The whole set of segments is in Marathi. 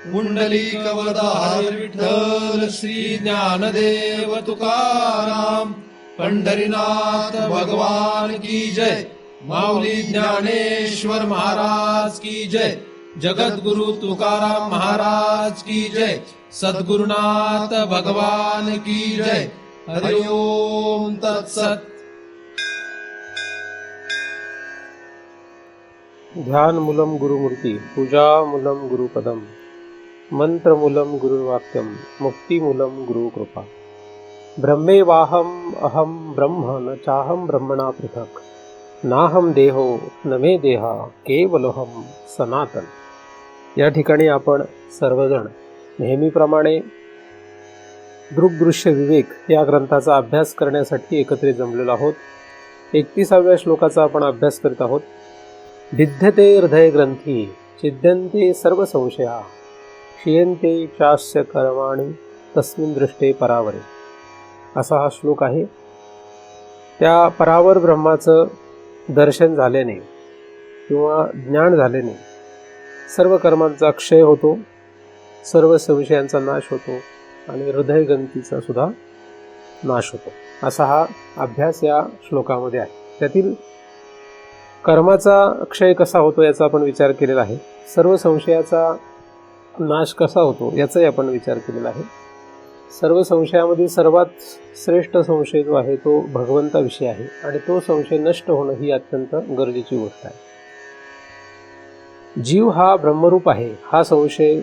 पुंडलिकवरदा हरी विठ्ठल श्री ज्ञानदेव तुकाराम पंढरीनाथ भगवान की जय। माऊली ज्ञानेश्वर महाराज की जय। जगद्गुरु तुकाराम महाराज की जय। सद्गुरुनाथ भगवान की जय। हरि ओम तत्सत। ध्यानमूलं गुरुमूर्ती, पूजामूलं गुरुपदम, मंत्रमूलं गुरुवाक्यम, मुक्तिमूलं गुरुकृपा। ब्रह्मेवाहम अहम ब्रह्म न चाहम ब्रह्मणा पृथक, नाहम देहो न मे देहा केवलोहम सनातन। या ठिकाणी आपण सर्वजण नेहमीप्रमाणे दृग्दृश्य विवेक या ग्रंथाचा अभ्यास करण्यासाठी एकत्रित जमलेलो आहोत। 31व्या श्लोकाचा आपण अभ्यास करीत आहोत। भिद्यते हृदय ग्रंथी छिद्यन्ते सर्व संशया, क्षीयन्ते चास्य कर्माणि तस्मिन् दृष्टे परावरे। असा हा श्लोक आहे। त्या परावर ब्रह्माचं दर्शन झाल्याने किंवा ज्ञान झाल्याने सर्व कर्मांचा क्षय होतो, सर्व संशयांचा नाश होतो आणि हृदय ग्रंथीचा सुद्धा नाश होतो। असा हा अभ्यास या श्लोकामध्ये आहे। त्यातील कर्माचा क्षय कसा होतो याचा आपण विचार केलेला आहे। सर्व संशयाचा नाश कसा होतो याचाही आपण विचार केलेला आहे। सर्व संशयामध्ये सर्वात श्रेष्ठ संशय जो आहे तो भगवंताविषयी आहे आणि तो संशय नष्ट होणं ही अत्यंत गरजेची गोष्ट आहे। जीव हा ब्रह्मरूप आहे हा संशय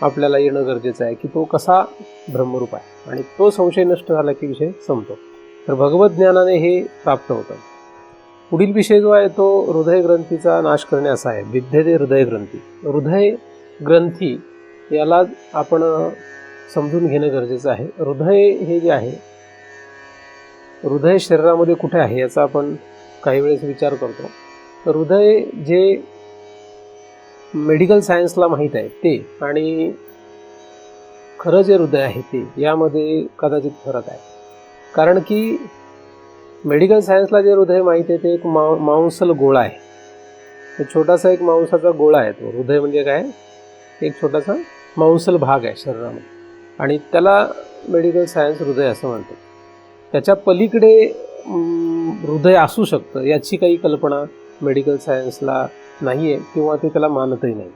आपल्याला येणं गरजेचं आहे की तो कसा ब्रह्मरूप आहे, आणि तो संशय नष्ट झाला की विषय संपतो। तर भगवत ज्ञानाने हे प्राप्त होतं। पुढील विषय जो आहे तो हृदय ग्रंथीचा नाश करणे असा आहे। विद्यते हृदय ग्रंथी, हृदय ग्रंथी याला आपण समजून घेणं गरजेचं आहे। हृदय हे जे आहे, हृदय शरीरामध्ये कुठे आहे याचा आपण काही वेळेस विचार करतो। तर हृदय जे मेडिकल सायन्सला माहीत आहे ते आणि खरं जे हृदय आहे ते यामध्ये कदाचित फरक आहे। कारण की मेडिकल सायन्सला जे हृदय माहीत आहे ते एक मांसल गोळा आहे। तो छोटासा एक मांसाचा गोळा आहे। तो हृदय म्हणजे काय, एक छोटासा मांसल भाग आहे शरीरामध्ये आणि त्याला मेडिकल सायन्स हृदय असं म्हणतो। त्याच्या पलीकडे हृदय असू शकतं याची काही कल्पना मेडिकल सायन्सला नाही आहे किंवा ते त्याला मानतही नाही।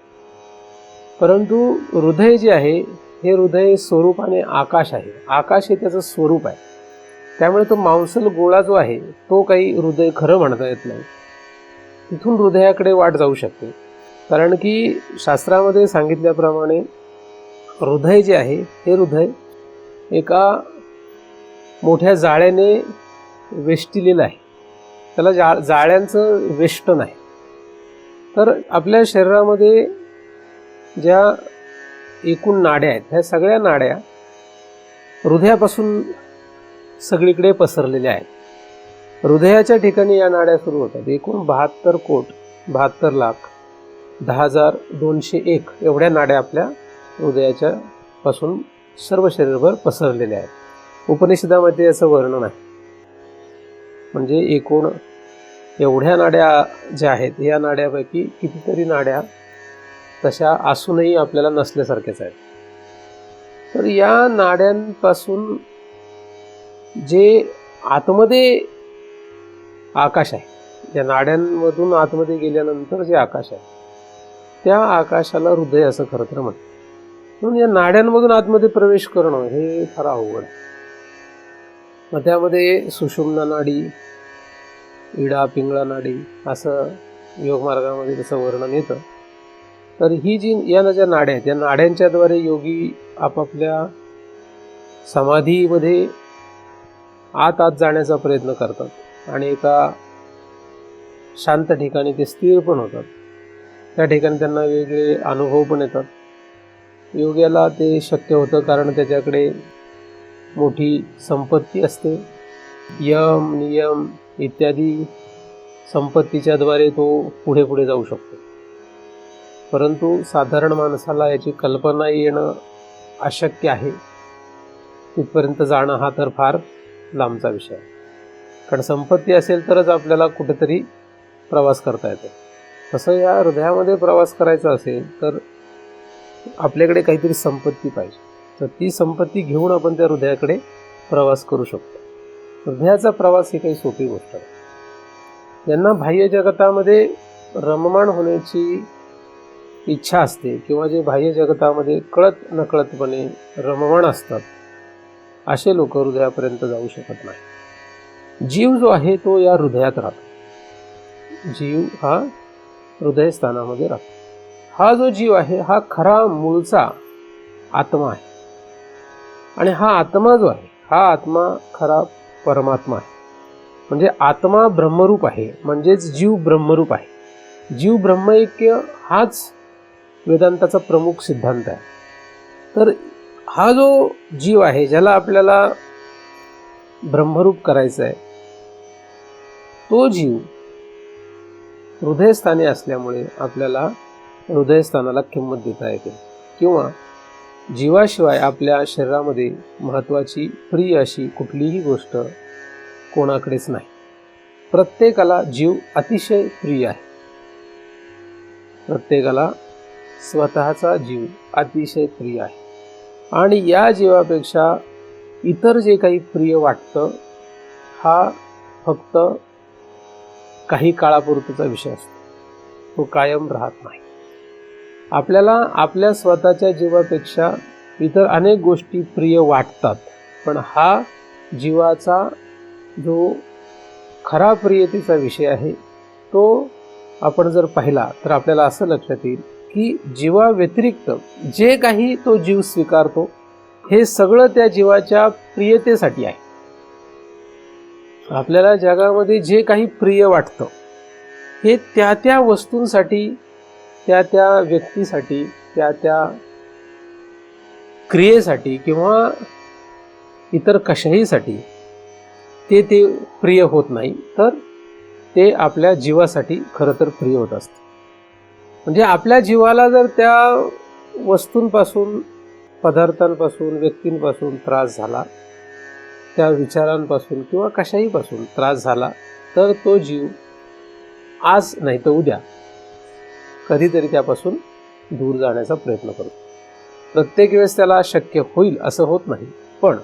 परंतु हृदय जे आहे हे हृदय स्वरूपाने आकाश आहे। आकाश हे त्याचं स्वरूप आहे। त्यामुळे तो मांसल गोळा जो आहे तो काही हृदय खरं म्हणता येत नाही। तिथून हृदयाकडे वाट जाऊ शकते। कारण की शास्त्रामध्ये सांगितल्याप्रमाणे हृदय जे आहे हे हृदय एका मोठ्या जाळ्याने वेष्टिलेलं आहे। त्याला जाळ्यांचं वेष्टन आहे। तर आपल्या शरीरामध्ये ज्या एकूण नाड्या आहेत ह्या सगळ्या नाड्या हृदयापासून सगळीकडे पसरलेल्या आहेत। हृदयाच्या ठिकाणी या नाड्या सुरू होतात। एकूण 72,10,201 एवढ्या नाड्या आपल्या हृदयाच्या पासून सर्व शरीरभर पसरलेल्या आहेत। उपनिषदामध्ये याचं वर्णन आहे। म्हणजे एकूण एवढ्या नाड्या ज्या आहेत या नाड्यापैकी कितीतरी नाड्या तशा असूनही आपल्याला नसल्यासारख्याच आहेत। तर या नाड्यांपासून जे आतमध्ये आकाश आहे, या नाड्यांमधून आतमध्ये गेल्यानंतर जे आकाश आहे त्या आकाशाला हृदय असं खरं तर म्हणतात। म्हणून या नाड्यांमधून आतमध्ये प्रवेश करणं हे फार अवघड आहे। मग त्यामध्ये सुषुम्ना नाडी, इडा पिंगळा नाडी असं योगमार्गामध्ये त्याचं वर्णन येतं। तर ही जी या ज्या नाड्या आहेत या नाड्यांच्याद्वारे योगी आपापल्या समाधीमध्ये आत जाण्याचा प्रयत्न करतात आणि एका शांत ठिकाणी ते स्थिर पण होतात। त्या ठिकाणी त्यांना वेगळे अनुभव पण येतात। योग्याला ते शक्य होतं कारण त्याच्याकडे मोठी संपत्ती असते। यम नियम इत्यादी संपत्तीच्या द्वारे तो पुढे पुढे जाऊ शकतो। परंतु साधारण माणसाला याची कल्पना येणं अशक्य आहे। तिथपर्यंत जाणं हा तर फार लांबचा विषय आहे। कारण संपत्ती असेल तरच आपल्याला कुठेतरी प्रवास करता येतो। तसं या हृदयामध्ये प्रवास करायचा असेल तर आपल्याकडे काहीतरी संपत्ती पाहिजे, तर ती संपत्ती घेऊन आपण त्या हृदयाकडे प्रवास करू शकतो. हृदयाचा प्रवास ही काही सोपी गोष्ट आहे. ज्यांना बाह्य जगतामध्ये रममाण होण्याची इच्छा असते किंवा जे बाह्य जगतामध्ये कळत नकळतपणे रममाण असतात, असे लोक हृदयापर्यंत जाऊ शकत नाही. जीव जो आहे तो या हृदयात राहतो. जीव हा हृदयस्थानामध्ये राहतो. हा जो जीव आहे हा खरा मूळचा आत्मा आहे. आणि हा आत्मा जो आहे हा आत्मा खरा परमात्मा आहे. म्हणजे आत्मा ब्रह्मरूप आहे, म्हणजेच जीव ब्रह्मरूप आहे. जीव ब्रह्मैक्य हाच वेदांताचा प्रमुख सिद्धांत आहे. तर हा जो जीव आहे ज्याला आपल्याला ब्रह्मरूप करायचा आहे, तो जीव हृदयस्थानी असल्यामुळे आपल्याला हृदयस्थानाला किंमत देता येते. किंवा जीवाशिवाय आपल्या शरीरामध्ये महत्त्वाची प्रिय अशी कुठलीही गोष्ट कोणाकडेच नाही. प्रत्येकाला जीव अतिशय प्रिय आहे. प्रत्येकाला स्वतःचा जीव अतिशय प्रिय आहे. आणि या जीवापेक्षा इतर जे काही प्रिय वाटतं हा फक्त काही काळापुरताचा विषय असतो, तो कायम राहत नाही. आपल्याला आपल्या स्वतःच्या जीवापेक्षा इतर अनेक गोष्टी प्रिय वाटतात, पण हा जीवाचा जो खरा प्रियतेचा विषय आहे तो आपण जर पाहिला तर आपल्याला असं लक्षात येईल की जीवा व्यतिरिक्त जे काही तो जीव स्वीकारतो हे सगळं त्या जीवाच्या प्रियतेसाठी आहे. आपल्याला जगामध्ये जे काही प्रिय वाटतं हे त्या त्या वस्तूंसाठी, त्या त्या व्यक्तीसाठी, त्या त्या क्रियेसाठी किंवा इतर कशाहीसाठी ते प्रिय होत नाही, तर ते आपल्या जीवासाठी खरं तर प्रिय होत असते. म्हणजे आपल्या जीवाला जर त्या वस्तूंपासून, पदार्थांपासून, व्यक्तींपासून त्रास झाला, त्या विचारांपासून किंवा कशाहीपासून त्रास झाला, तर तो जीव आज नाही तर उद्या कधीतरी त्यापासून दूर जाण्याचा प्रयत्न करतो. प्रत्येक वेळेस त्याला शक्य होईल असं होत नाही, पण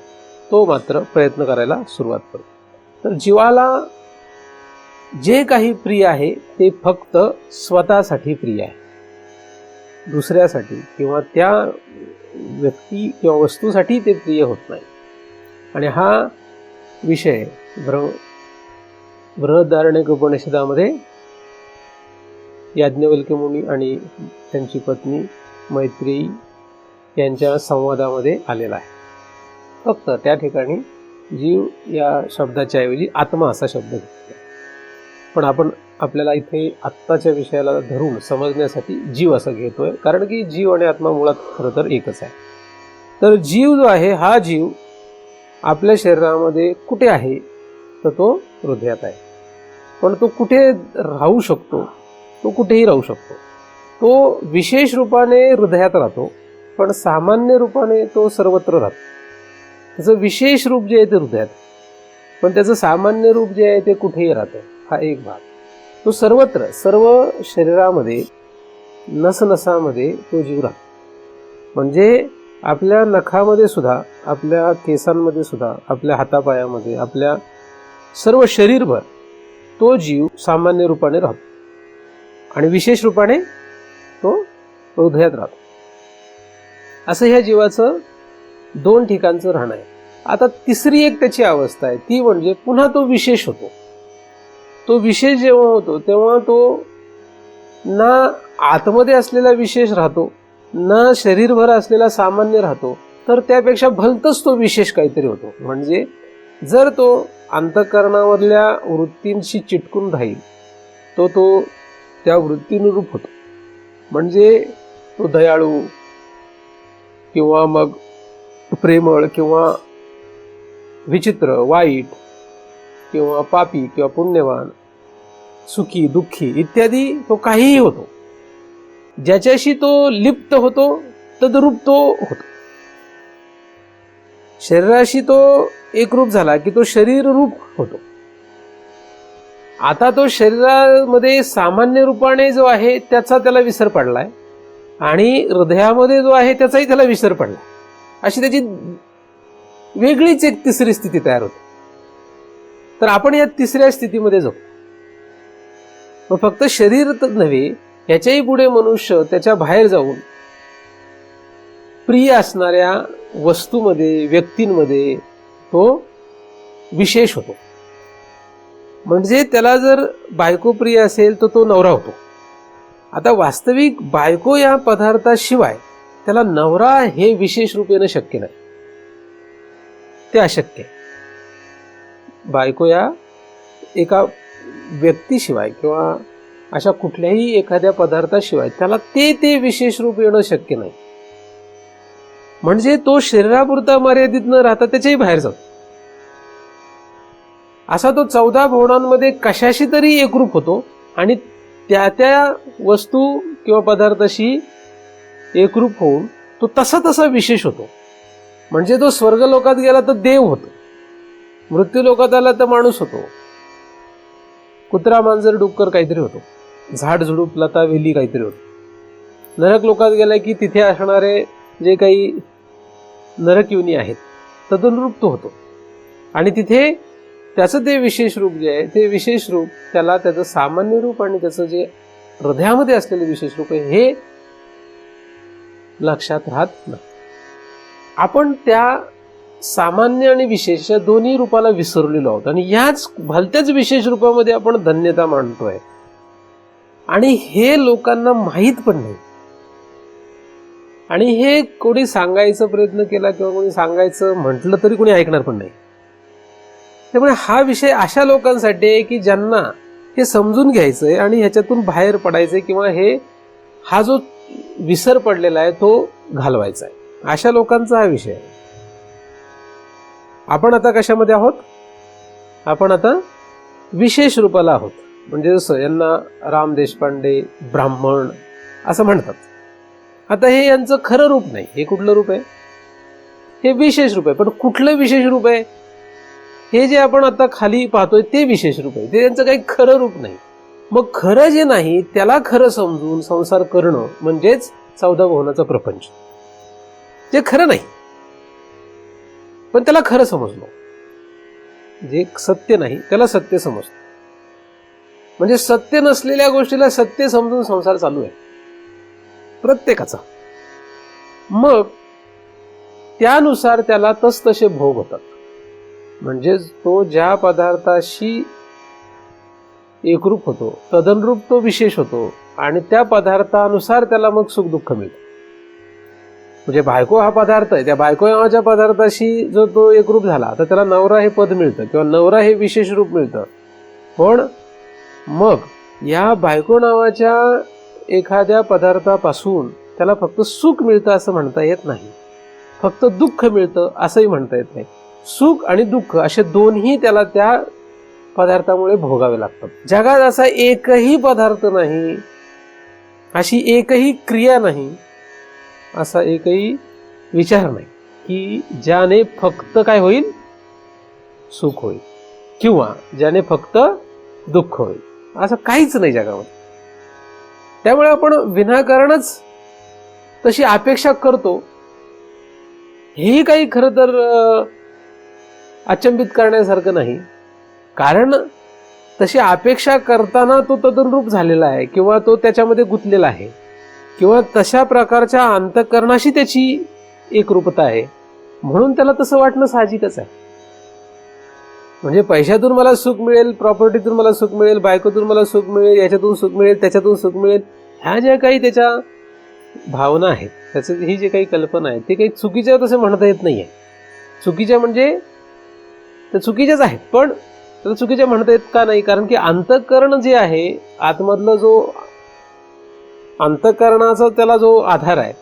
तो मात्र प्रयत्न करायला सुरुवात करतो. तर जीवाला जे काही प्रिय आहे ते फक्त स्वतःसाठी प्रिय आहे, दुसऱ्यासाठी किंवा त्या व्यक्ती किंवा वस्तूसाठी ते प्रिय होत नाही. आणि हा विषय बृहदारण्यक उपनिषदामध्ये याज्ञवल्क्य मुनी आणि त्यांची पत्नी मैत्रेयी यांच्या संवादामध्ये आलेला आहे. फक्त त्या ठिकाणी जीव या शब्दाच्या ऐवजी आत्मा असा शब्द घेतला. पण आपण आपल्याला इथे आत्ताच्या विषयाला धरून समजण्यासाठी जीव असं घेतोय, कारण की जीव आणि आत्मा मुळात खरं तर एकच आहे. तर जीव जो आहे हा जीव आपल्या शरीरामध्ये कुठे आहे, तर तो हृदयात आहे. पण तो कुठे राहू शकतो, तो कुठेही राहू शकतो. तो विशेष रूपाने हृदयात राहतो, पण सामान्य रूपाने तो सर्वत्र राहतो. त्याचं विशेष रूप जे आहे ते हृदयात, पण त्याचं सामान्य रूप जे आहे ते कुठेही राहतं. हा एक भाग. तो सर्वत्र, सर्व शरीरामध्ये, नसनसामध्ये तो जीव राहतो. म्हणजे आपल्या नखामध्ये सुद्धा, आपल्या केसांमध्ये सुद्धा, आपल्या हातापायामध्ये, आपल्या सर्व शरीरभर तो जीव सामान्य रूपाने राहतो आणि विशेष रूपाने तो हृदयात राहतो. असं ह्या जीवाचं दोन ठिकाणचं राहणं आहे. आता तिसरी एक त्याची अवस्था आहे, ती म्हणजे पुन्हा तो विशेष होतो. तो विशेष जेव्हा होतो तेव्हा तो ना आतमध्ये असलेला विशेष राहतो, ना शरीरभर असलेला सामान्य राहतो, तर त्यापेक्षा भलतंच तो विशेष काहीतरी होतो. म्हणजे जर तो अंतःकरणावरल्या वृत्तींशी चिटकून राहील तो त्या वृत्तीनुरूप होतो. म्हणजे तो दयाळू किंवा मग प्रेमळ किंवा विचित्र, वाईट किंवा पापी किंवा पुण्यवान, सुखी दुःखी इत्यादी तो काहीही होतो. ज्याच्याशी तो लिप्त होतो तद्रूप तो होतो. शरीराशी तो एकरूप झाला की तो शरीर रूप होतो. आता तो शरीरामध्ये सामान्य रूपाने जो आहे त्याचा त्याला विसर पडलाय, आणि हृदयामध्ये जो आहे त्याचाही त्याला विसर पडला, अशी त्याची वेगळीच एक तिसरी स्थिती तयार होते. तर आपण या तिसऱ्या स्थितीमध्ये जाऊ. मग फक्त शरीर नव्हे, याच्याही पुढे मनुष्य त्याच्या बाहेर जाऊन प्रिय असणाऱ्या वस्तूमध्ये, व्यक्तींमध्ये तो विशेष होतो. म्हणजे त्याला जर बायको प्रिय असेल तर तो नवरा होतो. आता वास्तविक बायको या पदार्थाशिवाय त्याला नवरा हे विशेष रूप येणं शक्य नाही, ते अशक्य आहे. बायको या एका व्यक्तीशिवाय किंवा अशा कुठल्याही एखाद्या पदार्थाशिवाय त्याला ते विशेष रूप येणं शक्य नाही. म्हणजे तो शरीरापुरता मर्यादित न राहता त्याच्याही बाहेर जातो. असा तो 14 भुवनांमध्ये कशाशी तरी एकरूप होतो आणि त्या वस्तू किंवा पदार्थाशी एकरूप होऊन तो तसा विशेष होतो. म्हणजे तो स्वर्ग लोकात गेला तर देव होतो, मृत्यू लोकात आला तर माणूस होतो, कुत्रा मांजर डुक्कर काहीतरी होतो, झाड झुडूप लता वेली काहीतरी होतो. नरक लोकात गेला की तिथे असणारे जे काही नरक योनी आहेत तदनुरूप तो होतो. आणि तिथे त्याचं ते विशेष रूप जे आहे ते विशेष रूप त्याला त्याचं सामान्य रूप आणि त्याचं जे हृदयामध्ये असलेले विशेष रूप आहे हे लक्षात राहत नाही. आपण त्या सामान्य आणि विशेष या दोन्ही रूपाला विसरलेलो आहोत आणि याच भलत्याच विशेष रूपामध्ये आपण धन्यता मानतोय आणि हे लोकांना माहीत पण नाही. आणि हे कोणी सांगायचा प्रयत्न केला किंवा कोणी सांगायचं म्हटलं तरी कोणी ऐकणार पण नाही. त्यामुळे हा विषय अशा लोकांसाठी आहे की ज्यांना हे समजून घ्यायचंय आणि ह्याच्यातून बाहेर पडायचंय किंवा हा जो विसर पडलेला आहे तो घालवायचा आहे, अशा लोकांचा हा विषय आहे. आपण आता कशामध्ये आहोत? आपण आता विशेष रूपाला आहोत. म्हणजे जसं यांना राम देशपांडे ब्राह्मण असं म्हणतात. आता हे यांचं खरं रूप नाही. हे कुठलं रूप आहे? हे विशेष रूप आहे. पण कुठलं विशेष रूप आहे? हे जे आपण आता खाली पाहतोय ते विशेष रूप आहे. ते त्यांचं काही खरं रूप नाही. मग खरं जे नाही त्याला खरं समजून संसार करणं म्हणजेच 14 भुवनाचा प्रपंच. जे खरं नाही पण त्याला खरं समजलो, जे सत्य नाही त्याला सत्य समजतो. म्हणजे सत्य नसलेल्या गोष्टीला सत्य समजून संसार चालू आहे प्रत्येकाचा. मग त्यानुसार त्याला तसतसे भोग होतात. म्हणजे तो ज्या पदार्थाशी एकरूप होतो तदनुरूप तो विशेष होतो आणि त्या पदार्थानुसार त्याला मग सुख दुःख मिळतं. म्हणजे बायको हा पदार्थ आहे, त्या बायको नावाच्या पदार्थाशी जो तो एकरूप झाला तर त्याला नवरा हे पद मिळतं किंवा नवरा हे विशेष रूप मिळतं. पण मग या बायको नावाच्या एखाद्या पदार्थापासून त्याला फक्त सुख मिळतं असं म्हणता येत नाही, फक्त दुःख मिळतं असंही म्हणता येत नाही. सुख आणि दुःख असे दोन्ही त्याला त्या पदार्थामुळे भोगावे लागतात. जगात असा एकही पदार्थ नाही, अशी एकही क्रिया नाही, असा एकही विचार नाही की ज्याने फक्त काय होईल? सुख होईल किंवा ज्याने फक्त दुःख होईल. असं काहीच नाही जगामध्ये. त्यामुळे आपण विनाकारणच तशी अपेक्षा करतो. हेही काही खरं तर अचंबित करण्यासारखं नाही, कारण तशी अपेक्षा करताना तो तदनुरूप झालेला आहे किंवा तो त्याच्यामध्ये गुंतलेला आहे किंवा तशा प्रकारच्या अंतःकरणाशी त्याची एकरूपता आहे, म्हणून त्याला तसं वाटणं साहजिकच आहे. म्हणजे पैशातून मला सुख मिळेल, प्रॉपर्टीतून मला सुख मिळेल, बायकोतून मला सुख मिळेल, याच्यातून सुख मिळेल, त्याच्यातून सुख मिळेल, ह्या ज्या काही त्याच्या भावना आहेत, त्याचं ही जे काही कल्पना आहे ते काही चुकीच्या तसं म्हणता येत नाहीये. चुकीच्या म्हणजे त्या चुकीच्याच आहेत, पण त्याला चुकीच्या म्हणता येत का नाही? कारण की अंतःकरण जे आहे, आतमधलं जो अंतःकरणाचा त्याला जो आधार आहे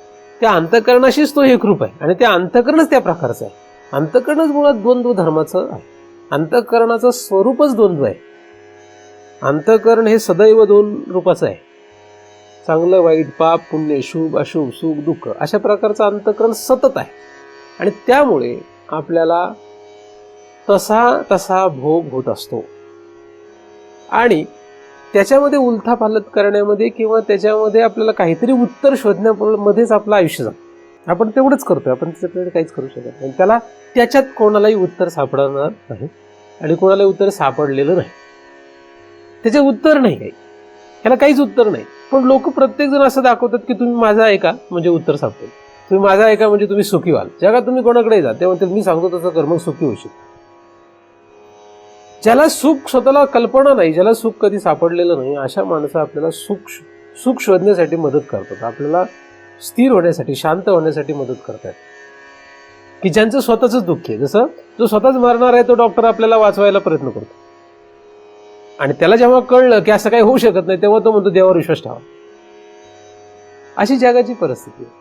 त्या अंतःकरणाशीच तो एकरूप आहे आणि त्या अंतःकरणच त्या प्रकारचं आहे. अंतःकरणच मुळात द्वंद्व धर्माचं आहे. अंतःकरणाचं स्वरूपच द्वंद्व आहे. अंतःकरण हे सदैव 2 रूपाचं आहे. चांगलं वाईट, पाप पुण्य, शुभ अशुभ, सुख दुःख अशा प्रकारचं अंतःकरण सतत आहे आणि त्यामुळे आपल्याला तसा भोग होत असतो. आणि त्याच्यामध्ये उलथापालथ करण्यामध्ये किंवा त्याच्यामध्ये आपल्याला काहीतरी उत्तर शोधण्यामध्येच आपलं आयुष्य जातं. आपण तेवढंच करतोय, आपण त्याच्याकडे काहीच करू शकत नाही. त्याला त्याच्यात कोणालाही उत्तर सापडणार नाही आणि कोणालाही उत्तर सापडलेलं नाही. त्याचे उत्तर नाही काही, त्याला काहीच उत्तर नाही. पण लोक प्रत्येक जण असं दाखवतात की तुम्ही माझं ऐका म्हणजे उत्तर सापडेल, तुम्ही माझं ऐका म्हणजे तुम्ही सुखी व्हाल. जगात तुम्ही कोणाकडे जा ते म्हणतील मी सांगतो तसं कर मग सुखी होशील. ज्याला सुख स्वतःला कल्पना नाही, ज्याला सुख कधी सापडलेलं नाही, अशा माणसं आपल्याला सुख शोधण्यासाठी मदत करतात, आपल्याला स्थिर होण्यासाठी, शांत होण्यासाठी मदत करतात. की ज्यांचं स्वतःच दुःख आहे, जसं जो स्वतःच मरणार आहे तो डॉक्टर आपल्याला वाचवायला प्रयत्न करतो आणि त्याला जेव्हा कळलं की असं काही होऊ शकत नाही तेव्हा तो म्हणतो देवावर विश्वास ठेवा. अशी जगाची परिस्थिती आहे.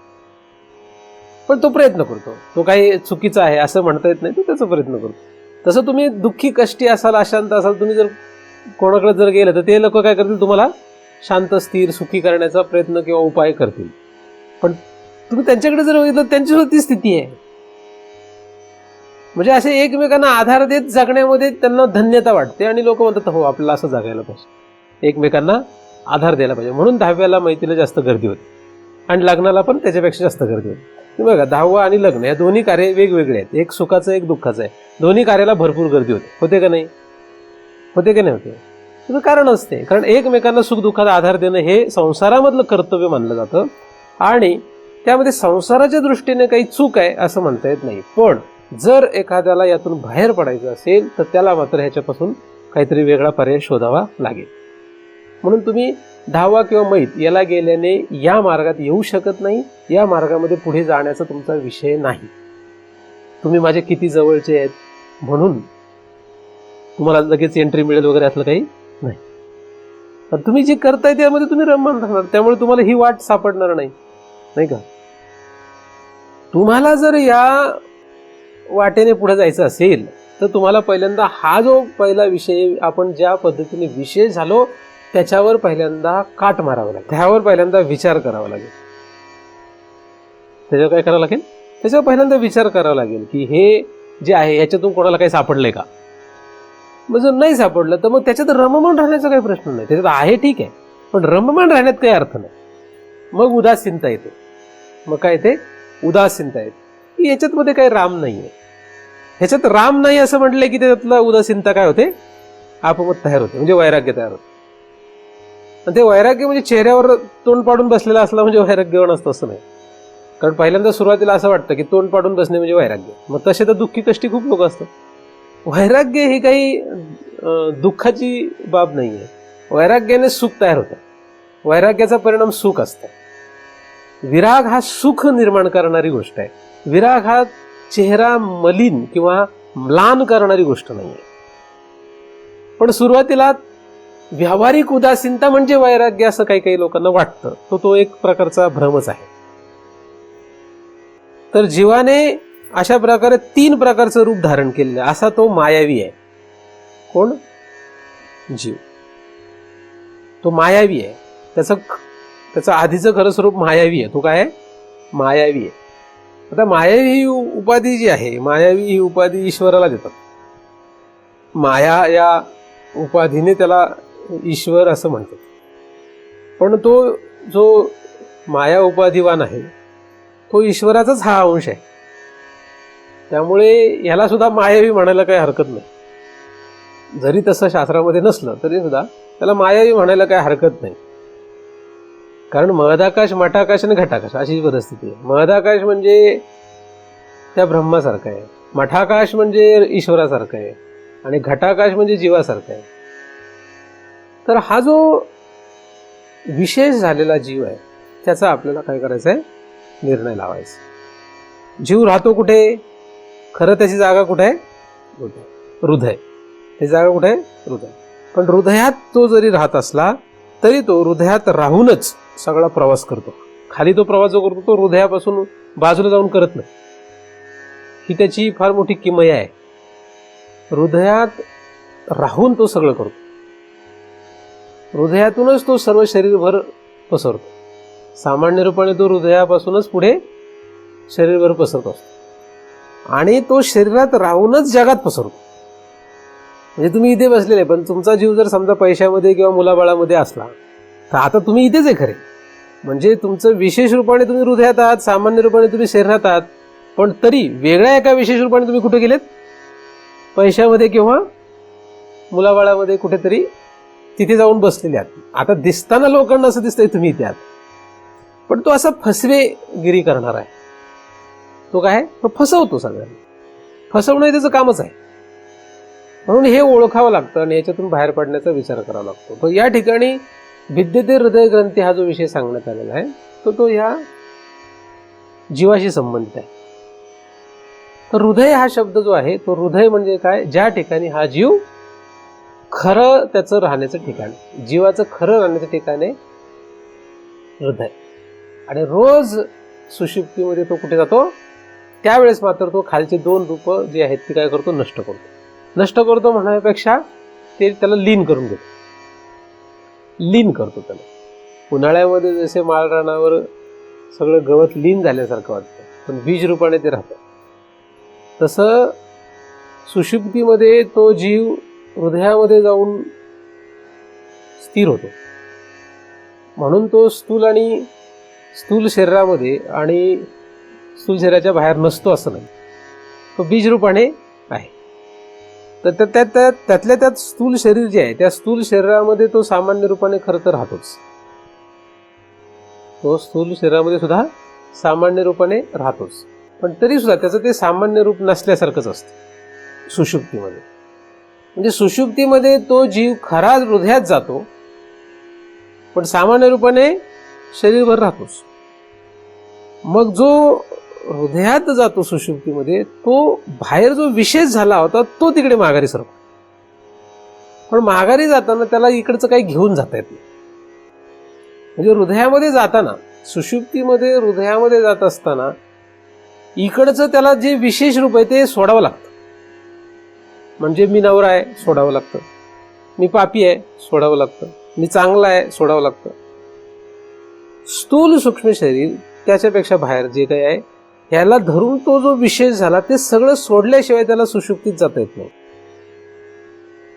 पण तो प्रयत्न करतो, तो काही चुकीचा आहे असं म्हणता येत नाही, तो त्याचा प्रयत्न करतो. तसं तुम्ही दुःखी कष्टी असाल, अशांत असाल, तुम्ही जर कोणाकडे जर गेलं तर ते लोक काय करतील, तुम्हाला शांत स्थिर सुखी करण्याचा प्रयत्न किंवा उपाय करतील. पण तुम्ही त्यांच्याकडे जर बघितलं त्यांची सुद्धा ती स्थिती आहे. म्हणजे असे एकमेकांना आधार देत जगण्यामध्ये त्यांना धन्यता वाटते आणि लोक म्हणतात हो आपल्याला असं जगायला पाहिजे, एकमेकांना आधार द्यायला पाहिजे. म्हणून 10व्याला मैत्रीला जास्त गर्दी होती आणि लग्नाला पण त्याच्यापेक्षा जास्त गर्दी होती. तुम्ही बघा 10वा आणि लग्न या दोन्ही कार्य वेगवेगळे आहेत, एक सुखाचं एक दुःखाचं आहे. दोन्ही कार्याला भरपूर गर्दी होते का नाही, होते का नाही होते? त्याचं कारण असते, कारण एकमेकांना सुख दुःखाचा आधार देणं हे संसारामधलं कर्तव्य मानलं जातं आणि त्यामध्ये संसाराच्या दृष्टीने काही चूक आहे असं म्हणता येत नाही. पण जर एखाद्याला यातून बाहेर पडायचं असेल तर त्याला मात्र ह्याच्यापासून काहीतरी वेगळा पर्याय शोधावा लागेल. म्हणून तुम्ही 10वा किंवा मैत याला गेल्याने या मार्गात येऊ शकत नाही, या मार्गामध्ये पुढे जाण्याचा तुमचा विषय नाही. तुम्ही माझे किती जवळचे आहेत म्हणून तुम्हाला लगेच एंट्री मिळेल वगैरे असलं काही नाही. तर तुम्ही जे करताय त्यामध्ये तुम्ही रममान राहणार, त्यामुळे तुम्हाला ही वाट सापडणार नाही, नाही का? तुम्हाला जर या वाटेने पुढे जायचं असेल तर तुम्हाला पहिल्यांदा हा जो पहिला विषय आपण ज्या पद्धतीने विषय झालो त्याच्यावर पहिल्यांदा काट मारावा लागेल, त्यावर पहिल्यांदा विचार करावा लागेल. त्याच्यावर काय करावं लागेल? त्याच्यावर पहिल्यांदा विचार करावा लागेल की हे जे आहे याच्यातून कोणाला काही सापडलंय का? मग जर नाही सापडलं तर मग त्याच्यात रममान राहण्याचा काही प्रश्न नाही. त्याच्यात आहे ठीक आहे, पण रममान राहण्यात काही अर्थ नाही. मग उदासीनता येते. मग काय येते? उदासीनता येते. याच्यात मध्ये काही राम नाहीये, ह्याच्यात राम नाही असं म्हटलंय की त्याच्यातलं उदासीनता काय होते? आपोआप तयार होते, म्हणजे वैराग्य तयार होते. आणि ते वैराग्य म्हणजे चेहऱ्यावर तोंड पाडून बसलेला असला म्हणजे वैराग्य नसतं असं नाही. कारण पहिल्यांदा सुरुवातीला असं वाटतं की तोंड पाडून बसणे म्हणजे वैराग्य. मग तसे तर दुःखी कष्टी खूप लोक असतात. वैराग्य ही काही दुःखाची बाब नाहीये. वैराग्याने सुख तयार होतं, वैराग्याचा परिणाम सुख असतं. विराग हा सुख निर्माण करणारी गोष्ट आहे. विराग हा चेहरा मलिन किंवा म्लान करणारी गोष्ट नाहीये. पण सुरुवातीला व्यावहारिक उदासीनता म्हणजे वैराग्य असं काही काही लोकांना वाटतं, तो एक प्रकारचा भ्रमच आहे. तर जीवाने अशा प्रकारे 3 प्रकारचं रूप धारण केलेलं आहे. असा तो मायावी आहे. कोण? जीव. तो मायावी आहे. त्याचं आधीचं खरं स्वरूप मायावी आहे. तो काय आहे? मायावी आहे. आता मायावी ही उपाधी जी आहे, मायावी ही उपाधी ईश्वराला देतात. माया या उपाधीने त्याला ईश्वर असं म्हणतात. पण तो जो माया उपाधिवान आहे तो ईश्वराचाच हा अंश आहे. त्यामुळे याला सुद्धा मायावी म्हणायला काही हरकत नाही. जरी तसं शास्त्रामध्ये नसलं तरी सुद्धा त्याला मायावी म्हणायला काही हरकत नाही. कारण महदाकाश, मठाकाश आणि घटाकाश अशी परिस्थिती आहे. महदाकाश म्हणजे त्या ब्रह्मासारखं आहे, मठाकाश म्हणजे ईश्वरासारखं आहे आणि घटाकाश म्हणजे जीवासारखं आहे. तर हा जो विशेष झालेला जीव आहे त्याचा आपल्याला काय करायचं आहे? निर्णय लावायचा. जीव राहतो कुठे? खरं त्याची जागा कुठे आहे? हृदय. त्याची जागा कुठे आहे? हृदय. पण हृदयात तो जरी राहत असला तरी तो हृदयात राहूनच सगळा प्रवास करतो. खाली तो प्रवास जो करतो तो हृदयापासून बाजूला जाऊन करत नाही. ही त्याची फार मोठी किमया आहे. हृदयात राहून तो सगळं करतो. हृदयातूनच तो सर्व शरीरभर पसरतो. सामान्य रूपाने तो हृदयापासूनच पुढे शरीरभर पसरत असतो आणि तो शरीरात राहूनच जगात पसरतो. म्हणजे तुम्ही इथे बसलेले, पण तुमचा जीव जर समजा पैशामध्ये किंवा मुलाबाळामध्ये असला तर आता तुम्ही इथेच आहे खरे. म्हणजे तुमचं विशेष रूपाने तुम्ही हृदयात आहात, सामान्य रूपाने तुम्ही शरीरात आहात, पण तरी वेगळ्या एका विशेष रूपाने तुम्ही कुठे गेलेत? पैशामध्ये किंवा मुलाबाळामध्ये कुठेतरी तिथे जाऊन बसलेले आहात. आता दिसताना लोकांना असं दिसतंय तुम्ही इथे आहात, पण तो असा फसवेगिरी करणार आहे. तो काय? तो फसवतो सगळ्यांना. फसवणं हे त्याचं कामच आहे. म्हणून हे ओळखावं लागतं आणि याच्यातून बाहेर पडण्याचा विचार करावा लागतो. तर या ठिकाणी विद्यते हृदय ग्रंथी हा जो विषय सांगण्यात आलेला आहे तो ह्या जीवाशी संबंधित आहे. तर हृदय हा शब्द जो आहे तो हृदय म्हणजे काय? ज्या ठिकाणी हा जीव खरं त्याचं राहण्याचं ठिकाण, जीवाचं खरं राहण्याचं ठिकाण आहे हृदय. आणि रोज सुषुप्तीमध्ये तो कुठे जातो? त्यावेळेस मात्र तो खालचे 2 रूप जे आहेत ते काय करतो? नष्ट करतो. नष्ट करतो म्हणण्यापेक्षा ते त्याला लीन करून घेतो. लीन करतो त्याला. उन्हाळ्यामध्ये जसे माळरानावर सगळं गवत लीन झाल्यासारखं वाटतं, पण बीज रूपाने ते राहतं, तसं सुषुप्तीमध्ये तो जीव हृदयामध्ये जाऊन स्थिर होतो. म्हणून तो स्थूल शरीरामध्ये आणि स्थूल शरीराच्या बाहेर नसतो असं नाही, तो बीज रूपाने आहे. तर त्यातल्या त्यात स्थूल शरीर जे आहे त्या स्थूल शरीरामध्ये तो सामान्य रूपाने खरं तर राहतोच. तो स्थूल शरीरामध्ये सुद्धा सामान्य रूपाने राहतोच, पण तरी सुद्धा त्याचं ते सामान्य रूप नसल्यासारखंच असतं सुषुप्तीमध्ये. म्हणजे सुषुप्तीमध्ये तो जीव खरा हृदयात जातो, पण सामान्य रूपाने शरीरभर राहतोच. मग जो हृदयात जातो सुषुप्तीमध्ये, तो बाहेर जो विशेष झाला होता तो तिकडे माघारी सरतो. पण माघारी जाताना त्याला इकडचं काही घेऊन जाता येत नाही. म्हणजे हृदयामध्ये जाताना, सुषुप्तीमध्ये हृदयामध्ये जात असताना इकडचं त्याला जे विशेष रूप आहे ते सोडावं लागतं. म्हणजे मी नवरा आहे सोडावं लागतं, मी पापी आहे सोडावं लागतं, मी चांगला आहे सोडावं लागतं. स्थूल सूक्ष्म शरीर त्याच्यापेक्षा बाहेर जे काही आहे ह्याला धरून तो जो विशेष झाला ते सगळं सोडल्याशिवाय त्याला सुषुप्तीत जाता येत नाही.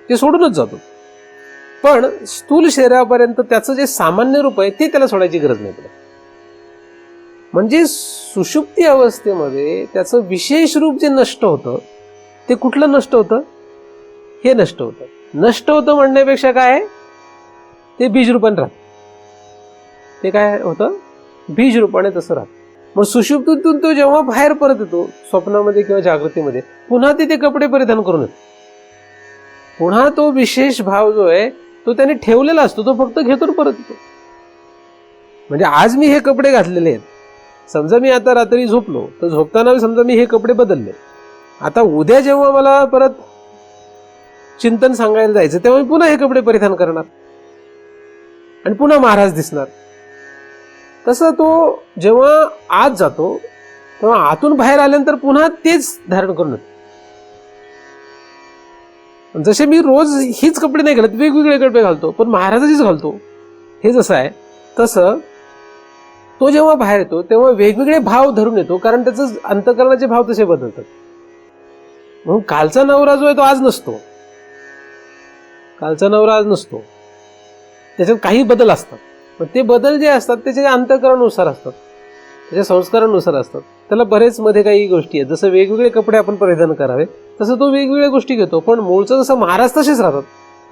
ते सोडूनच जातो. पण स्थूल शरीरापर्यंत त्याचं जे सामान्य रूप आहे ते त्याला सोडायची गरज नाही पडत. म्हणजे सुषुप्ती अवस्थेमध्ये त्याचं विशेष रूप जे नष्ट होतं ते कुठलं नष्ट होतं? हे नष्ट होतं. नष्ट होतं म्हणण्यापेक्षा काय आहे, ते बीज रूपाने राहतं. ते काय होतं? बीज रूपाने तसं राहतं. मग सुषुप्तीतून तो जेव्हा बाहेर परत येतो स्वप्नामध्ये किंवा जागृतीमध्ये, पुन्हा ते कपडे परिधान करून येतो. पुन्हा तो विशेष भाव जो आहे तो त्याने ठेवलेला असतो, तो फक्त घेतो परत येतो. म्हणजे आज मी हे कपडे घातलेले आहेत, समजा मी आता रात्री झोपलो तर झोपताना समजा मी हे कपडे बदलले. आता उद्या जेव्हा मला परत चिंतन सांगायला जायचं तेव्हा मी पुन्हा हे कपडे परिधान करणार आणि पुन्हा महाराज दिसणार. तसं तो जेव्हा आत जातो तेव्हा आतून बाहेर आल्यानंतर पुन्हा तेच धारण करून येतो. जसे मी रोज हीच कपडे नाही घालत, वेगवेगळे कपडे घालतो, पण महाराजाचीच घालतो, हे जसं आहे तसं तो जेव्हा बाहेर येतो तेव्हा वेगवेगळे भाव धरून येतो, कारण त्याचं अंतःकरणाचे भाव तसे बदलतात. म्हणून कालचा नवरा जो आहे तो आज नसतो, कालचा नवरा आज नसतो, त्याच्यात काही बदल असतात. पण ते बदल जे असतात त्याच्या अंतःकरणानुसार असतात, त्याच्या संस्कारानुसार असतात. त्याला बरेच मध्ये काही गोष्टी आहेत, जसं वेगवेगळे कपडे आपण परिधान करावे तसं तो वेगवेगळ्या गोष्टी घेतो. पण मूळचं जसं महाराज तसेच राहतात,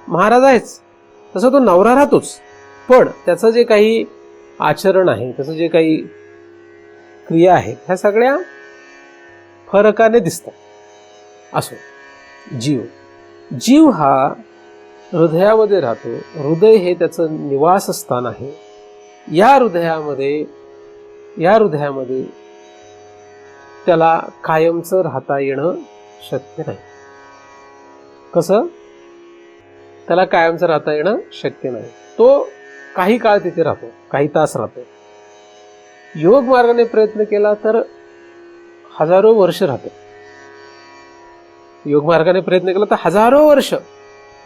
महाराज आहेच, तसं तो नवरा राहतोच. पण त्याचं जे काही आचरण आहे, त्याचं जे काही क्रिया आहेत, ह्या सगळ्या फरकाने दिसतात. असो, जीव हा हृदयामध्ये राहतो. हृदय हे त्याचं निवासस्थान आहे. या हृदयामध्ये त्याला कायमचं राहता येणं शक्य नाही. कसं? त्याला कायमचं राहता येणं शक्य नाही. तो काही काळ तिथे राहतो, काही तास राहतो. योग मार्गाने प्रयत्न केला तर हजारो वर्ष राहतो. योग मार्गाने प्रयत्न केला तर हजारो वर्ष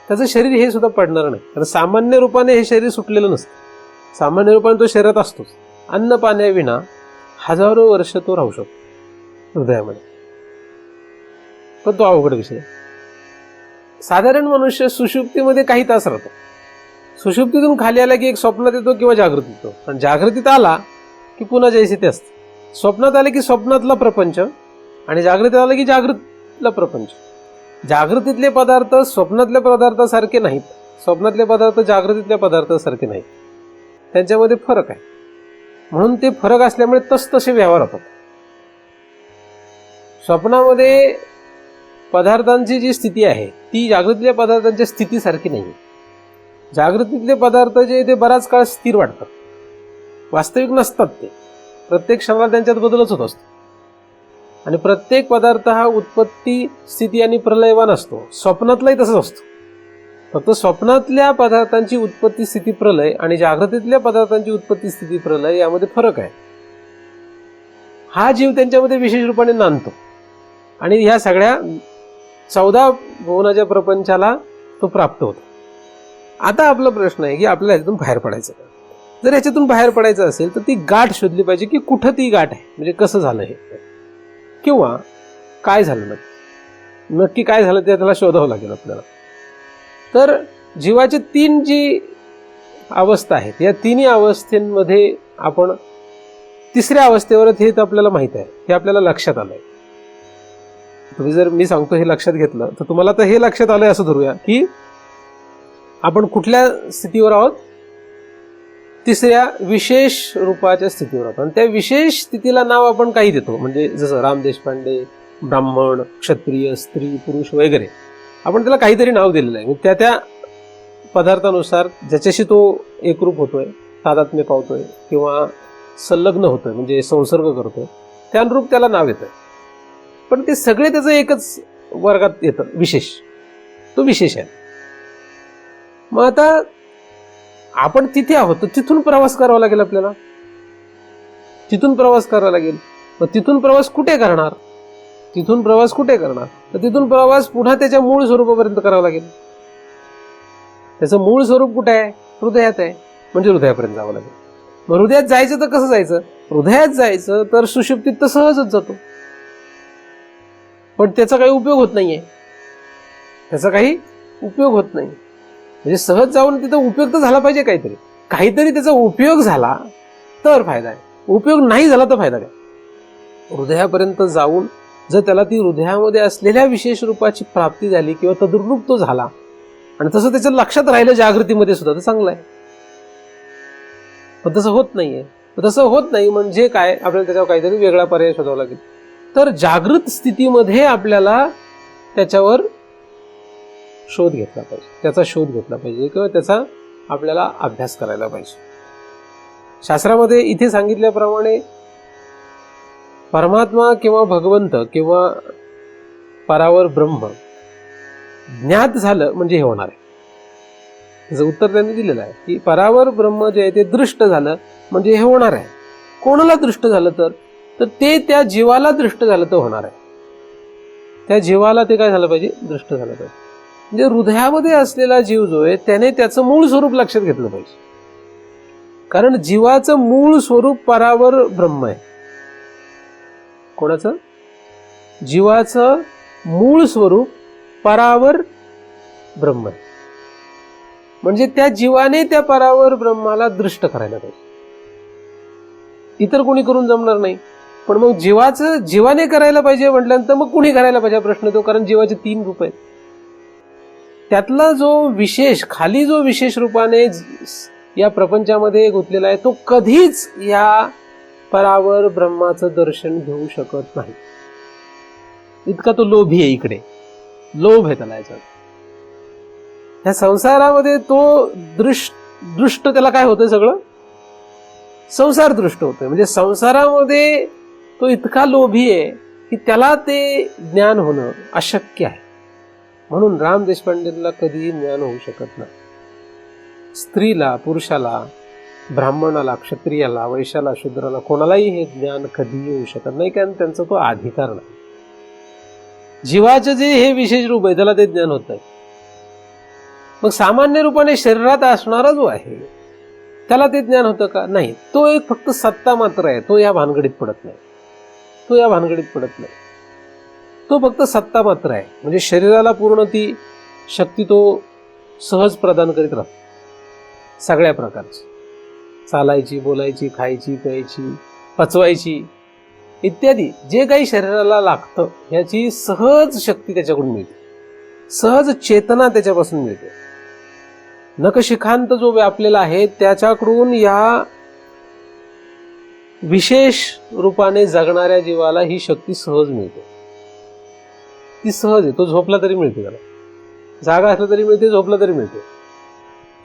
त्याचं शरीर हे सुद्धा पडणार नाही. कारण सामान्य रूपाने हे शरीर सुटलेलं नसतं, सामान्य रूपाने तो शरीरात असतोच. अन्न पाण्याविना हजारो वर्ष तो राहू शकतो हृदयामध्ये. पण तो अवघड विषय. साधारण मनुष्य सुषुप्तीमध्ये काही तास राहतो. सुषुप्तीतून खाली आला की एक स्वप्नात येतो किंवा जागृत येतो, आणि जागृतीत आला की पुन्हा जैसे ते असते. स्वप्नात आले की स्वप्नातला प्रपंच, आणि जागृतीत आला की जागृतला प्रपंच. जागृतीतले पदार्थ स्वप्नातल्या पदार्थासारखे नाहीत, स्वप्नातले पदार्थ जागृतीतल्या पदार्थासारखे नाहीत. त्यांच्यामध्ये फरक आहे. म्हणून ते फरक असल्यामुळे तसतसे व्यवहार होतात. स्वप्नामध्ये पदार्थांची जी स्थिती आहे ती जागृतीतल्या पदार्थांच्या स्थितीसारखी नाही. जागृतीतले पदार्थ जे ते बराच काळ स्थिर वाटतात, वास्तविक नसतात. ते प्रत्येक क्षणाला त्यांच्यात बदलच होत असतो. आणि प्रत्येक पदार्थ हा उत्पत्ती, स्थिती आणि प्रलयवान असतो. स्वप्नातलाही तसंच असतो. फक्त स्वप्नातल्या पदार्थांची उत्पत्ती, स्थिती, प्रलय आणि जागृतीतल्या पदार्थांची उत्पत्ती, स्थिती, प्रलय यामध्ये फरक आहे. हा जीव त्यांच्यामध्ये विशेष रूपाने नांदतो आणि ह्या सगळ्या 14 भुवनाच्या प्रपंचाला तो प्राप्त होतो. आता आपला प्रश्न आहे की आपल्याला ह्याच्यातून बाहेर पडायचं का? जर ह्याच्यातून बाहेर पडायचं असेल तर ती गाठ शोधली पाहिजे की कुठं ती गाठ आहे, म्हणजे कसं झालं हे, किंवा काय झालं नक्की काय झालं ते त्याला शोधावं लागेल आपल्याला. तर जीवाची 3 जी अवस्था आहेत, या 3ही अवस्थेमध्ये आपण 3ऱ्या अवस्थेवर हे तर आपल्याला माहित आहे, हे आपल्याला लक्षात आलंय. तुम्ही जर मी सांगतो हे लक्षात घेतलं तर तुम्हाला तर हे लक्षात आलंय असं धरूया की आपण कुठल्या स्थितीवर आहोत, 3ऱ्या विशेष रूपाच्या स्थितीवर आहोत. आणि त्या विशेष स्थितीला नाव आपण काही देतो, म्हणजे जसं राम देशपांडे ब्राह्मण, क्षत्रिय, स्त्री, पुरुष वगैरे, आपण त्याला काहीतरी नाव दिलेलं आहे. त्या त्या पदार्थानुसार ज्याच्याशी तो एकरूप होतोय, तादात्म्य पावतोय किंवा संलग्न होतोय, म्हणजे संसर्ग करतोय, त्या अनुरूप त्याला नाव येतं. पण ते सगळे त्याचं एकच वर्गात येतं, विशेष. तो विशेष आहे. मग आता आपण तिथे आहोत तर तिथून प्रवास करावा लागेल आपल्याला, तिथून प्रवास करावा लागेल. मग तिथून प्रवास कुठे करणार? तिथून प्रवास कुठे करणार तर तिथून प्रवास पुन्हा त्याच्या मूळ स्वरूपापर्यंत करावा लागेल. त्याचं मूळ स्वरूप कुठे आहे? हृदयात आहे. म्हणजे हृदयापर्यंत जावं लागेल. मग हृदयात जायचं तर कसं जायचं? हृदयात जायचं तर सुषुप्तीत तर सहजच जातो, पण त्याचा काही उपयोग होत नाहीये. त्याचा काही उपयोग होत नाही. म्हणजे सहज जाऊन तिथं उपयोग तर झाला पाहिजे, काहीतरी त्याचा उपयोग झाला तर फायदा आहे, उपयोग नाही झाला तर फायदा काय? हृदयापर्यंत जाऊन जर त्याला ती हृदयामध्ये असलेल्या विशेष रूपाची प्राप्ती झाली किंवा तद्रूप तो झाला आणि तसं त्याच्या लक्षात राहिलं जागृतीमध्ये सुद्धा, तर चांगलं आहे. पण तसं होत नाहीये. तसं होत नाही म्हणजे काय? आपल्याला त्याच्यावर काहीतरी वेगळा पर्याय शोधावा लागेल. तर जागृत स्थितीमध्ये आपल्याला त्याच्यावर शोध घेतला पाहिजे, त्याचा शोध घेतला पाहिजे किंवा त्याचा आपल्याला अभ्यास करायला पाहिजे. शास्त्रामध्ये इथे सांगितल्याप्रमाणे परमात्मा किंवा भगवंत किंवा परावर ब्रह्म ज्ञात झालं म्हणजे हे होणार आहे. त्याचं उत्तर त्यांनी दिलेलं आहे की परावर ब्रह्म जे आहे ते दृष्ट झालं म्हणजे हे होणार आहे. कोणाला दृष्ट झालं तर ते त्या जीवाला दृष्ट झालं तर होणार आहे. त्या जीवाला ते काय झालं पाहिजे? दृष्ट झालं पाहिजे. म्हणजे हृदयामध्ये असलेला जीव जो आहे त्याने त्याचं मूळ स्वरूप लक्षात घेतलं पाहिजे. कारण जीवाचं मूळ स्वरूप परावर ब्रह्म आहे. कोणाचं? जीवाचं मूळ स्वरूप परावर ब्रह्म आहे. म्हणजे त्या जीवाने त्या परावर ब्रह्माला दृष्ट करायला पाहिजे. इतर कोणी करून जमणार नाही. पण मग जीवाने करायला पाहिजे म्हटल्यानंतर मग कुणी करायला पाहिजे प्रश्न तो. कारण जीवाचे 3 रूप आहेत. त्यातला जो विशेष, खाली जो विशेष रूपाने या प्रपंचामध्ये गुंतलेला आहे तो कधीच या परावर ब्रह्माचं दर्शन घेऊ शकत नाही. इतका तो लोभी आहे. इकडे लोभ आहे त्याला. याच्यात ह्या संसारामध्ये तो दृष्ट त्याला काय होतंय? सगळं संसार दृष्ट होतोय. म्हणजे संसारामध्ये तो इतका लोभी आहे की त्याला ते ज्ञान होणं अशक्य आहे. म्हणून राम देशपांडेला कधीही ज्ञान होऊ शकत नाही. स्त्रीला, पुरुषाला, ब्राह्मणाला, क्षत्रियाला, वैश्याला, शूद्राला कोणालाही हे ज्ञान कधीही होऊ शकत नाही, कारण त्यांचा तो अधिकार नाही. जीवाचं जे हे विशेष रूप आहे त्याला ते ज्ञान होत नाही. मग सामान्य रूपाने शरीरात असणारा जो आहे त्याला ते ज्ञान होतं का? नाही. तो एक फक्त सत्ता मात्र आहे. तो या भानगडीत पडत नाही. तो फक्त सत्ता मात्र आहे. म्हणजे शरीराला पूर्ण ती शक्ती तो सहज प्रदान करीत राहतो सगळ्या प्रकारची, चालायची, बोलायची, खायची, प्यायची, पचवायची इत्यादी जे काही शरीराला लागतं ह्याची सहज शक्ती त्याच्याकडून मिळते, सहज चेतना त्याच्यापासून मिळते. नखशिखांत जो व्यापलेला आहे त्याच्याकडून या विशेष रूपाने जगणाऱ्या जीवाला ही शक्ती सहज मिळते. ती सहज आहे, तो झोपला तरी मिळते, त्याला जागा असला तरी मिळते, झोपला तरी मिळते.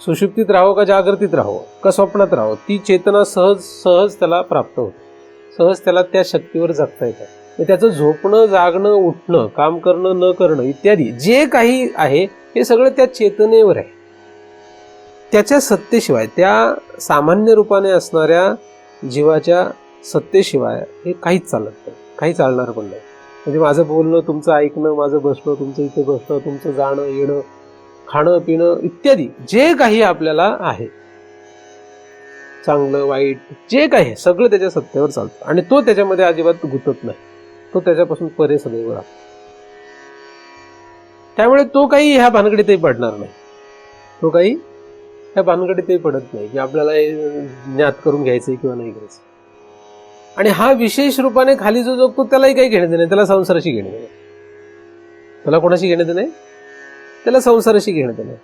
सुषुप्तीत राहो का जागृतीत राहो का स्वप्नात राहो, ती चेतना सहज सहज त्याला प्राप्त होते, सहज त्याला त्या शक्तीवर जगता येतं. त्याचं झोपणं, जागणं, उठणं, काम करणं, न करणं इत्यादी जे काही आहे हे सगळं त्या चेतनेवर आहे. त्याच्या सत्तेशिवाय, त्या सामान्य रूपाने असणाऱ्या जीवाच्या सत्तेशिवाय हे काहीच चालत नाही, काही चालणार पण नाही. म्हणजे माझं बोलणं, तुमचं ऐकणं, माझं बसणं, तुमचं इथे बसणं, तुमचं जाणं येणं, खाणं पिणं इत्यादी जे काही आपल्याला आहे, चांगलं वाईट जे काही सगळं त्याच्या सत्तेवर चालतं आणि तो त्याच्यामध्ये अजिबात गुंतत नाही, तो त्याच्यापासून परे सदैव राहतो. त्यामुळे तो काही ह्या भानगडीतही पडणार नाही, तो काही ह्या भानगडीतही पडत नाही की आपल्याला ज्ञात करून घ्यायचंय किंवा नाही घ्यायचं. आणि हा विशेष रूपाने खाली जो जगतो त्यालाही काही घेणं देणं, त्याला संसाराशी घेणं देणं, त्याला कोणाशी घेणं देणं, त्याला संसाराशी घेणं देणं.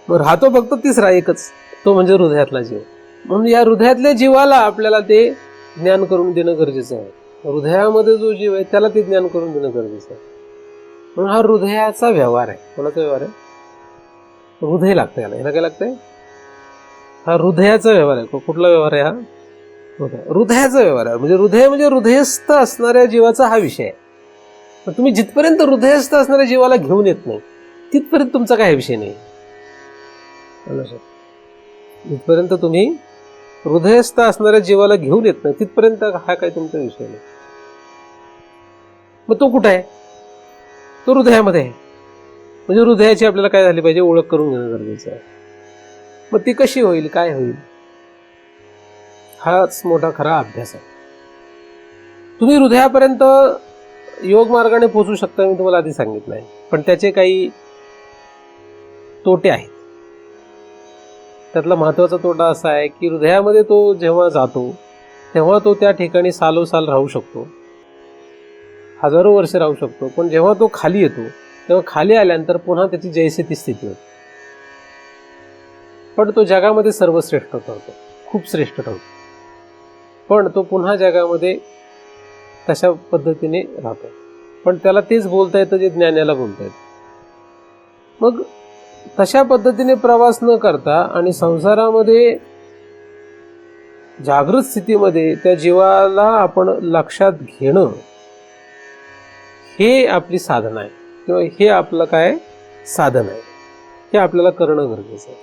मग राहतो फक्त तिसरा एकच, तो म्हणजे हृदयातला जीव. म्हणून या हृदयातल्या जीवाला आपल्याला ते ज्ञान करून देणं गरजेचं आहे. हृदयामध्ये जो जीव आहे त्याला ते ज्ञान करून देणं गरजेचं आहे. म्हणून हा हृदयाचा व्यवहार आहे. कोणाचा व्यवहार आहे? हृदय लागतं याला. ह्याला काय लागतंय? हा हृदयाचा व्यवहार आहे. कुठला व्यवहार आहे हा? हृदयाचा व्यवहार आहे. म्हणजे हृदयस्थ असणाऱ्या जीवाचा हा विषय आहे. पण तुम्ही जिथपर्यंत हृदयस्थ असणाऱ्या जीवाला घेऊन येत नाही तिथपर्यंत तुमचा काही विषय नाही. जिथपर्यंत तुम्ही हृदयस्थ असणाऱ्या जीवाला घेऊन येत नाही तिथपर्यंत हा काही तुमचा विषय नाही. मग तो कुठं आहे? तो हृदयामध्ये आहे. म्हणजे हृदयाची आपल्याला काय झाली पाहिजे? ओळख करून घेणं गरजेचं आहे. मग ती कशी होईल, काय होईल? हाच मोठा खरा अभ्यास आहे. तुम्ही हृदयापर्यंत योग मार्गाने पोहोचू शकता, मी तुम्हाला आधी सांगितलं आहे. पण त्याचे काही तोटे आहेत. त्यातला महत्वाचा तोटा असा आहे की हृदयामध्ये तो जेव्हा जातो तेव्हा तो त्या ठिकाणी सालोसाल राहू शकतो, हजारो वर्ष राहू शकतो. पण जेव्हा तो खाली येतो तेव्हा खाली आल्यानंतर पुन्हा त्याची जैसे ती स्थिती होते. पण तो जगामध्ये सर्वश्रेष्ठ ठरतो, खूप श्रेष्ठ ठरतो. पण तो पुन्हा जगामध्ये तशा पद्धतीने राहतो. पण त्याला तेच बोलता येतं जे ज्ञानाला बोलता येतं. मग तशा पद्धतीने प्रवास न करता आणि संसारामध्ये जागृत स्थितीमध्ये त्या जीवाला आपण लक्षात घेणं हे आपली साधना आहे, किंवा हे आपलं काय साधन आहे, हे आपल्याला करणं गरजेचं आहे.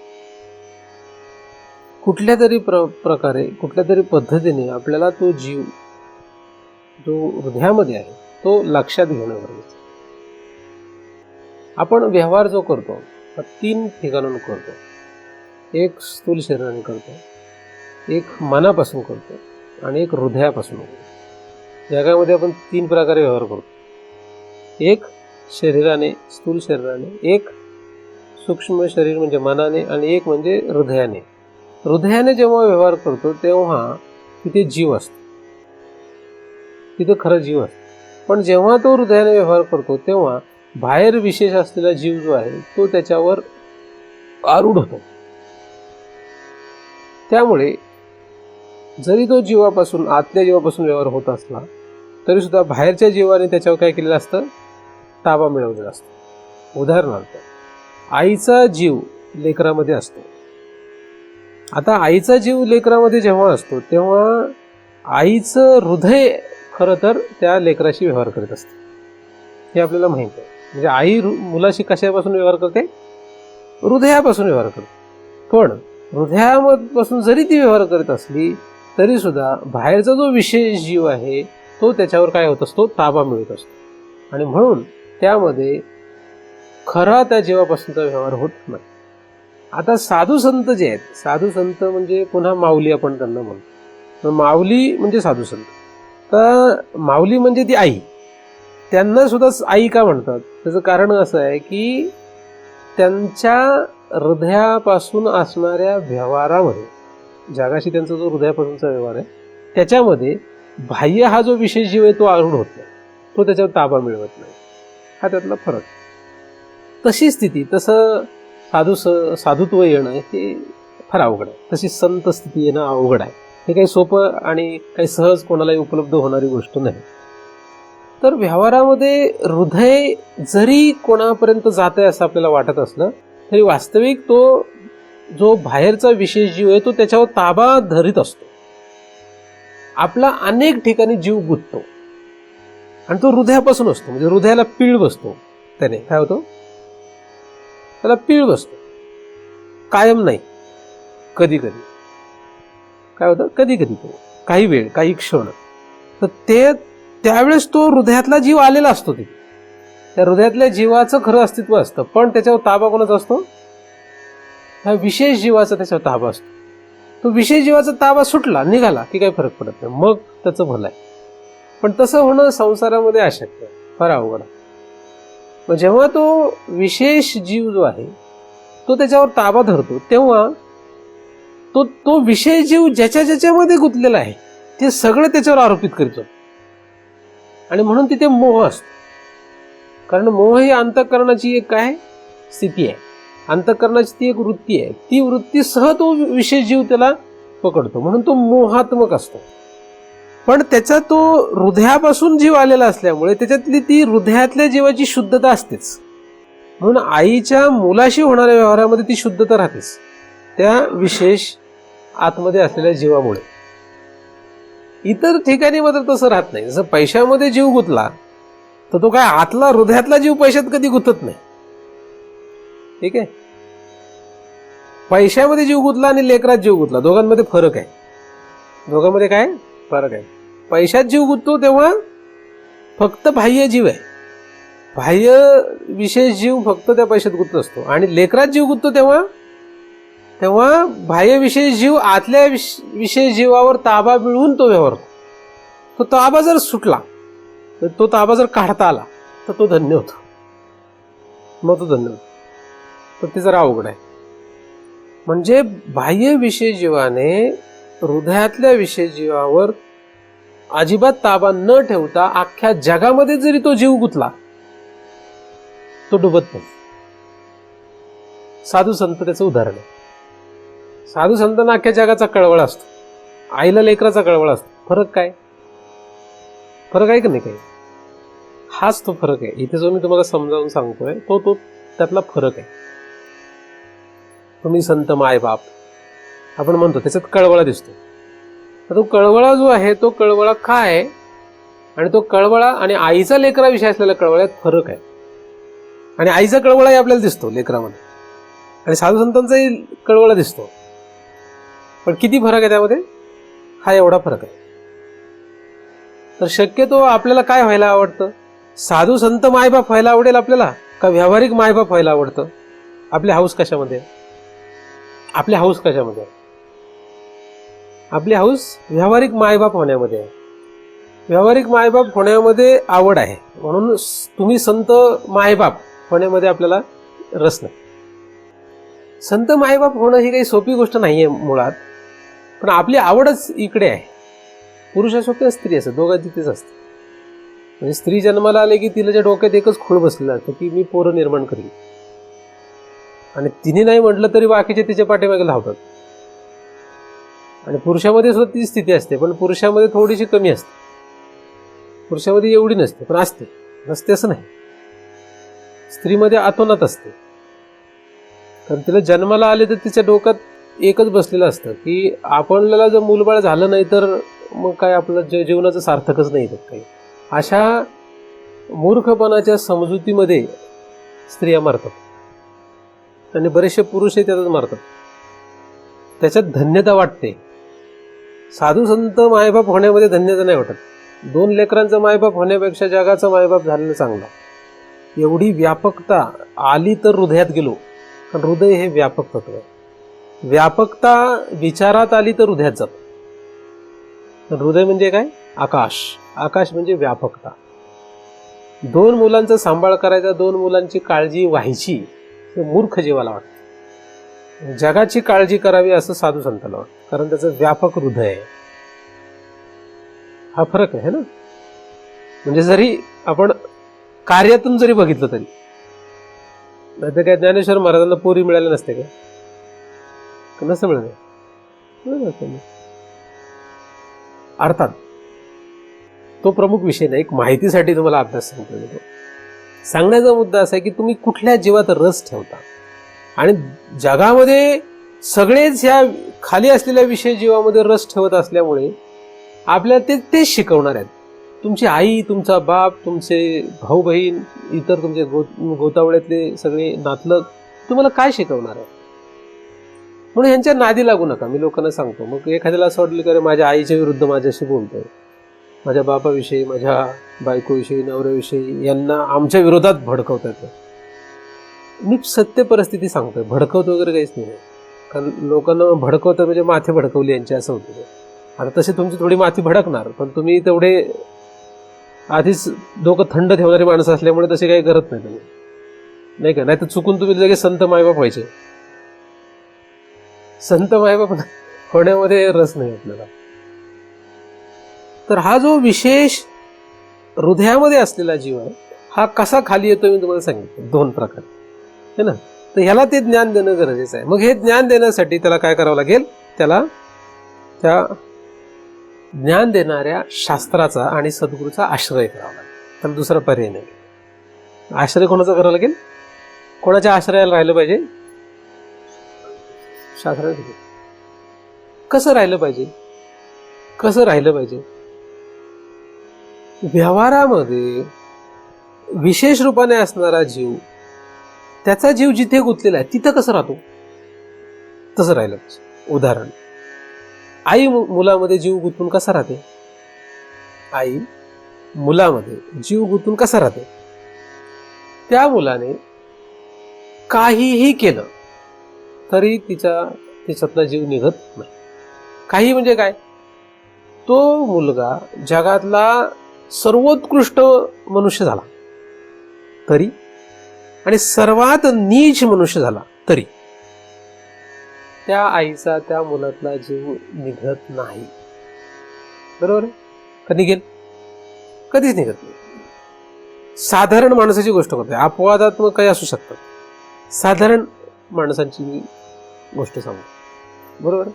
कुठल्या तरी प्रकारे कुठल्या तरी पद्धतीने आपल्याला तो जीव जो हृदयामध्ये आहे तो लक्षात घेणं गरजेचं. आपण व्यवहार जो करतो हा 3 ठिकाणांहून करतो. एक स्थूल शरीराने करतो, एक मनापासून करतो आणि एक हृदयापासून करतो. जगामध्ये आपण 3 प्रकारे व्यवहार करतो. एक शरीराने, स्थूल शरीराने, एक सूक्ष्म शरीर म्हणजे मनाने, आणि एक म्हणजे हृदयाने. हृदयाने जेव्हा व्यवहार करतो तेव्हा तिथे जीव असतो, तिथे खरं जीव असतो. पण जेव्हा तो हृदयाने व्यवहार करतो तेव्हा बाहेर विशेष असलेला जीव जो आहे तो त्याच्यावर आरूढ होतो. त्यामुळे जरी तो जीवापासून, आतल्या जीवापासून व्यवहार होत असला तरी सुद्धा बाहेरच्या जीवाने त्याच्यावर काय केलेलं असतं? ताबा मिळवलेला असतो. उदाहरणार्थ, आईचा जीव लेकरामध्ये असतो. आता आईचा जीव लेकरामध्ये जेव्हा असतो तेव्हा आईचं हृदय खरं तर त्या लेकराशी व्यवहार करत असते, हे आपल्याला माहित आहे. म्हणजे आई मुलाशी कशापासून व्यवहार करते? हृदयापासून व्यवहार करते. पण हृदयापासून जरी ती व्यवहार करत असली तरी सुद्धा बाहेरचा जो विशेष जीव आहे तो त्याच्यावर काय होत असतो? ताबा मिळत असतो. आणि म्हणून त्यामध्ये खरा त्या जीवापासूनचा व्यवहार होत नाही. आता साधू संत जे आहेत, साधू संत म्हणजे पुन्हा माऊली आपण त्यांना म्हणतो. माऊली म्हणजे साधू संत. तर माऊली म्हणजे ती आई, त्यांना सुद्धा आई का म्हणतात? त्याचं कारण असं आहे की त्यांच्या हृदयापासून असणाऱ्या व्यवहारामध्ये, जगाशी त्यांचा जो हृदयापासूनचा व्यवहार आहे त्याच्यामध्ये बाह्य हा जो विशेष जीव आहे तो आरूढ होत नाही, तो त्याच्यावर ताबा मिळवत नाही. हा त्यातला फरक. तशी स्थिती, तसं साधुत्व येणं हे फार अवघड आहे. तशी संत स्थिती येणं अवघड आहे. हे काही सोपं आणि काही सहज कोणालाही उपलब्ध होणारी गोष्ट नाही. तर व्यवहारामध्ये हृदय जरी कोणापर्यंत जात आहे असं आपल्याला वाटत असलं तरी वास्तविक तो जो बाहेरचा विशेष जीव आहे तो त्याच्यावर ताबा धरीत असतो. आपला अनेक ठिकाणी जीव गुंततो आणि तो हृदयापासून असतो. म्हणजे हृदयाला पीळ बसतो. त्याने काय होतं, त्याला पीळ बसतो. कायम नाही, कधी कधी. काय होतं, कधी कधी, तो काही वेळ, काही क्षण. तर त्यावेळेस तो हृदयातला जीव आलेला असतो. त्या हृदयातल्या जीवाचं खरं अस्तित्व असतं, पण त्याच्यावर ताबा कोणाचा असतो, ह्या विशेष जीवाचा त्याच्यावर ताबा असतो. तो विशेष जीवाचा ताबा सुटला, निघाला की काही फरक पडत नाही, मग त्याचं भलं आहे. पण तसं होणं संसारामध्ये अशक्य आहे, फार अवघड आहे. मग जेव्हा तो विशेष जीव जो आहे तो त्याच्यावर ताबा धरतो तेव्हा तो विशेष जीव ज्याच्यामध्ये गुंतलेला आहे ते सगळं त्याच्यावर आरोपित करतो. आणि म्हणून तिथे मोह असतो. कारण मोह ही अंतःकरणाची एक काय स्थिती आहे, अंतःकरणाची ती एक वृत्ती आहे. ती वृत्तीसह तो विशेष जीव त्याला पकडतो, म्हणून तो मोहात्मक असतो. पण त्याचा तो हृदयापासून जीव आलेला असल्यामुळे त्याच्यातली ती हृदयातल्या जीवाची शुद्धता असतेच. म्हणून आईच्या मुलाशी होणाऱ्या व्यवहारामध्ये ती शुद्धता राहतेच, त्या विशेष आतमध्ये असलेल्या जीवामुळे. इतर ठिकाणी मात्र तसं राहत नाही. जसं पैशामध्ये जीव गुंतला तर तो काय आतला हृदयातला जीव पैशात कधी गुंतत नाही. ठीक आहे, पैशामध्ये जीव गुंतला आणि लेकरात जीव गुंतला, दोघांमध्ये फरक आहे. दोघांमध्ये काय फरक आहे. पैशात जीव गुंततो तेव्हा फक्त बाह्य जीव आहे, बाह्य विशेष जीव फक्त त्या पैशात गुंतत असतो. आणि लेकरात जीव गुंततो तेव्हा बाह्य विशेष जीव आतल्या विशेष जीवावर ताबा मिळवून तो व्यवहार. तो ताबा जर सुटला, तो ताबा जर काढता आला तर तो धन्य होतो. मग तो धन्य होतो. तर ते जरा अवघड आहे. म्हणजे बाह्य विशेष जीवाने हृदयातल्या विशेष जीवावर अजिबात ताबा न ठेवता अख्ख्या जगामध्ये जरी तो जीव गुंतला तो डुबत नाही. साधू संत त्याचं उदाहरण आहे. साधू संतांना अख्ख्या जगाचा कळवळा असतो, आईला लेकराचा कळवळा असतो. फरक काय, फरक आहे का नाही काही? हाच तो फरक आहे. इथे जो मी तुम्हाला समजावून सांगतोय तो त्यातला फरक आहे. तुम्ही संत मायबाप आपण म्हणतो, त्याच्यात कळवळा दिसतो. तर तो कळवळा जो आहे तो कळवळा काय आहे, आणि तो कळवळा आणि आईचा लेकराविषयी असलेल्या कळवळ्यात फरक आहे. आणि आईचा कळवळाही आपल्याला दिसतो लेकरामध्ये, आणि साधू संतांचाही कळवळा दिसतो. पण किती फरक आहे त्यामध्ये? हा एवढा फरक आहे. तर शक्यतो आपल्याला काय व्हायला आवडतं? साधू संत मायबाप व्हायला आवडेल आपल्याला, का व्यावहारिक मायबाप व्हायला आवडतं? आपली हाऊस कशामध्ये? आपली हाऊस कशामध्ये? आपली हाऊस व्यावहारिक मायबाप होण्यामध्ये आहे. व्यावहारिक मायबाप होण्यामध्ये आवड आहे, म्हणून तुम्ही संत मायबाप होण्यामध्ये आपल्याला रस नाही. संत मायबाप होणं ही काही सोपी गोष्ट नाहीये मुळात, पण आपली आवडच इकडे आहे. पुरुष असो किंवा स्त्री असो, दोघांची तेच असते. म्हणजे स्त्री जन्माला आले की तिला डोक्यात एकच खूळ बसलेला असतं की मी पोरं निर्माण करीन, आणि तिने नाही म्हटलं तरी बाकीचे तिच्या पाठीमागे धावतात. आणि पुरुषामध्ये सुद्धा ती स्थिती असते, पण पुरुषामध्ये थोडीशी कमी असते. पुरुषामध्ये एवढी नसते, पण असते. नसते असं नाही. स्त्रीमध्ये अतोनात असते. कारण तिला जन्माला आले तर तिच्या डोक्यात एकच बसलेलं असतं की आपल्याला जर मूलबाळ झालं नाही तर मग काय आपलं जीवनाचं सार्थकच नाही काही. अशा मूर्खपणाच्या समजुतीमध्ये स्त्रिया मारतात, आणि बरेचसे पुरुषही त्यातच मारतात. त्याच्यात धन्यता वाटते. साधू संत मायबाप होण्यामध्ये धन्यता नाही वाटत. 2 लेकरांचा मायबाप होण्यापेक्षा जगाचा मायबाप झालेलं चांगला. एवढी व्यापकता आली तर हृदयात गेलो, कारण हृदय हे व्यापक तत्व आहे. व्यापकता विचारात आली तर हृदयात जातो. हृदय म्हणजे काय? आकाश. आकाश म्हणजे व्यापकता. 2 मुलांचा सांभाळ करायचा, 2 मुलांची काळजी व्हायची, हे मूर्ख जीवाला वाटतं. जगाची काळजी करावी असं साधू संतांना वाटतं, कारण त्याचं व्यापक हृदय आहे. हा फरक आहे ना. म्हणजे जरी आपण कार्यातून जरी बघितलं तरी, नाही तर काय ज्ञानेश्वर महाराजांना पोरी मिळाले नसते का? नसतं मिळालं. अर्थात तो प्रमुख विषय नाही, एक माहितीसाठी तुम्हाला अभ्यास सांगतो. सांगण्याचा मुद्दा असा आहे की तुम्ही कुठल्या जीवात रस ठेवता. आणि जगामध्ये सगळेच ह्या खाली असलेल्या विषय जीवामध्ये रस ठेवत असल्यामुळे आपल्याला तेच शिकवणार आहेत. तुमची आई, तुमचा बाप, तुमचे भाऊ बहीण, इतर तुमचे गोतावळ्यातले सगळे नातलग तुम्हाला काय शिकवणार आहे? म्हणून यांच्या नादी लागू नका. मी लोकांना सांगतो, मग एखाद्याला असं वाटलं की अरे माझ्या आईच्या विरुद्ध माझ्याशी बोलतोय, माझ्या बापाविषयी, माझ्या बायकोविषयी, नवऱ्याविषयी, यांना आमच्या विरोधात भडकवत येतं. मी सत्य परिस्थिती सांगतोय, भडकवत वगैरे काहीच नाही. कारण लोकांना भडकवतं म्हणजे माथे भडकवली यांची असं होतं. आता तशी तुमची थोडी माथी भडकणार, पण तुम्ही तेवढे आधीच डोकं थंड ठेवणारी माणसं असल्यामुळे तसे काही करत नाही तुम्ही, नाही का? नाही तर चुकून तुम्ही लगेच संत मायबाप व्हायचे. संत मायबाप होण्यामध्ये रस नाही आपल्याला. तर हा जो विशेष हृदयामध्ये असलेला जीव आहे, हा कसा खाली येतो मी तुम्हाला सांगितलं, 2 प्रकार है ना. तर ह्याला ते ज्ञान देणं गरजेचं आहे. मग हे ज्ञान देण्यासाठी त्याला काय करावं लागेल? त्याला त्या ज्ञान देणाऱ्या शास्त्राचा आणि सद्गुरूचा आश्रय करावा लागेल. त्याला दुसरा पर्याय नाही. आश्रय कोणाचा करावा लागेल? कोणाच्या आश्रयाला राहिलं पाहिजे? शास्त्राचं. कसं राहिलं पाहिजे? कसं राहिलं पाहिजे? व्यवहारामध्ये विशेष रूपाने असणारा जीव, त्याचा जीव जिथे गुंतलेला आहे तिथं कसं राहतो तसं राहिलं पाहिजे. उदाहरण, आई मुलामध्ये जीव गुंतून कसा राहते? आई मुलामध्ये जीव गुंतून कसा राहते? त्या मुलाने काहीही केलं तरी तिच्यातला जीव निघत नाही. काही म्हणजे काय? तो मुलगा जगातला सर्वोत्कृष्ट मनुष्य झाला तरी, आणि सर्वात नीच मनुष्य झाला तरी, त्या आईचा त्या मुलातला जीव निघत नाही. बरोबर आहे का? निघेल? कधीच निघत नाही. साधारण माणसाची गोष्ट करतोय, अपवादात्मक काही असू शकतात. साधारण माणसांची मी गोष्ट सांगतो. बरोबर.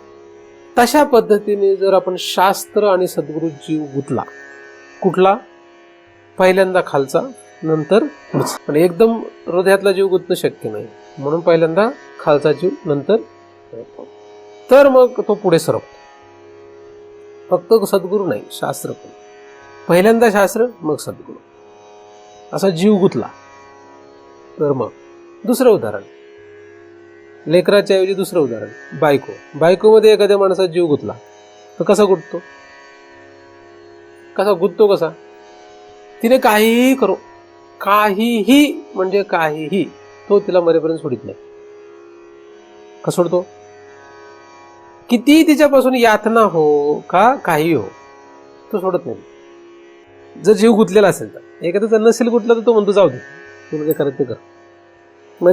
तशा पद्धतीने जर आपण शास्त्र आणि सद्गुरू जीव गुंतला, कुठला? पहिल्यांदा खालचा, नंतर पुढचा. पण एकदम हृदयातला जीव गुंतणं शक्य नाही, म्हणून पहिल्यांदा खालचा जीव, नंतर तर मग तो पुढे सरकतो. फक्त सद्गुरू नाही, शास्त्र पण. पहिल्यांदा शास्त्र, मग सद्गुरू, असा जीव गुंतला. तर मग दुसरं उदाहरण, लेकराच्या ऐवजी दुसरं उदाहरण, बायकोमध्ये एखाद्या माणसाचा जीव गुंतला तर कसा गुंततो? कसा? तिने काहीही करो, काहीही म्हणजे काहीही, तो तिला मरेपर्यंत सोडित नाही. का सोडतो? किती तिच्यापासून यातना हो का काही हो, तो सोडत नाही. जर जीव गुंतलेला असेल तर. एखाद्याचा नसेल गुंतला तर तो म्हणतो जाऊ दे, तुला जे करायचं ते कर. मग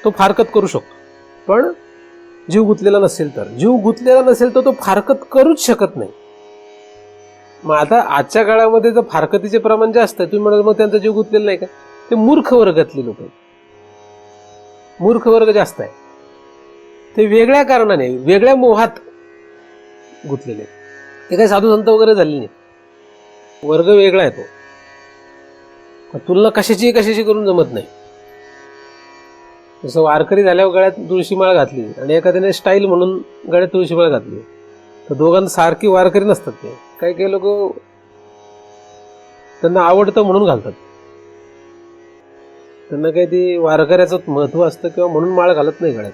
तो फारकत करू शकतो. पण जीव गुंतलेला नसेल तर तो फारकत करूच शकत नाही. मग आता आजच्या काळामध्ये जर फारकतीचे प्रमाण जास्त आहे, तुम्ही म्हणाल मग त्यांचा जीव गुंतलेला नाही का? ते मूर्ख वर्गातले लोक आहेत. मूर्ख वर्ग जास्त आहे. ते वेगळ्या कारणाने, वेगळ्या मोहात गुंतलेले. ते काही साधू संत वगैरे झाले नाही. वर्ग वेगळा आहे तो. तुलना कशाची करून जमत नाही. जसं वारकरी झाल्यावर गळ्यात तुळशीमाळ घातली आणि एखाद्याने स्टाईल म्हणून गळ्यात तुळशीमाळ घातली, तर दोघांना सारखी वारकरी नसतात. ते काही लोक त्यांना आवडतं म्हणून घालतात. त्यांना काही ते वारकऱ्याचं महत्व असतं किंवा म्हणून माळ घालत नाही गळ्यात.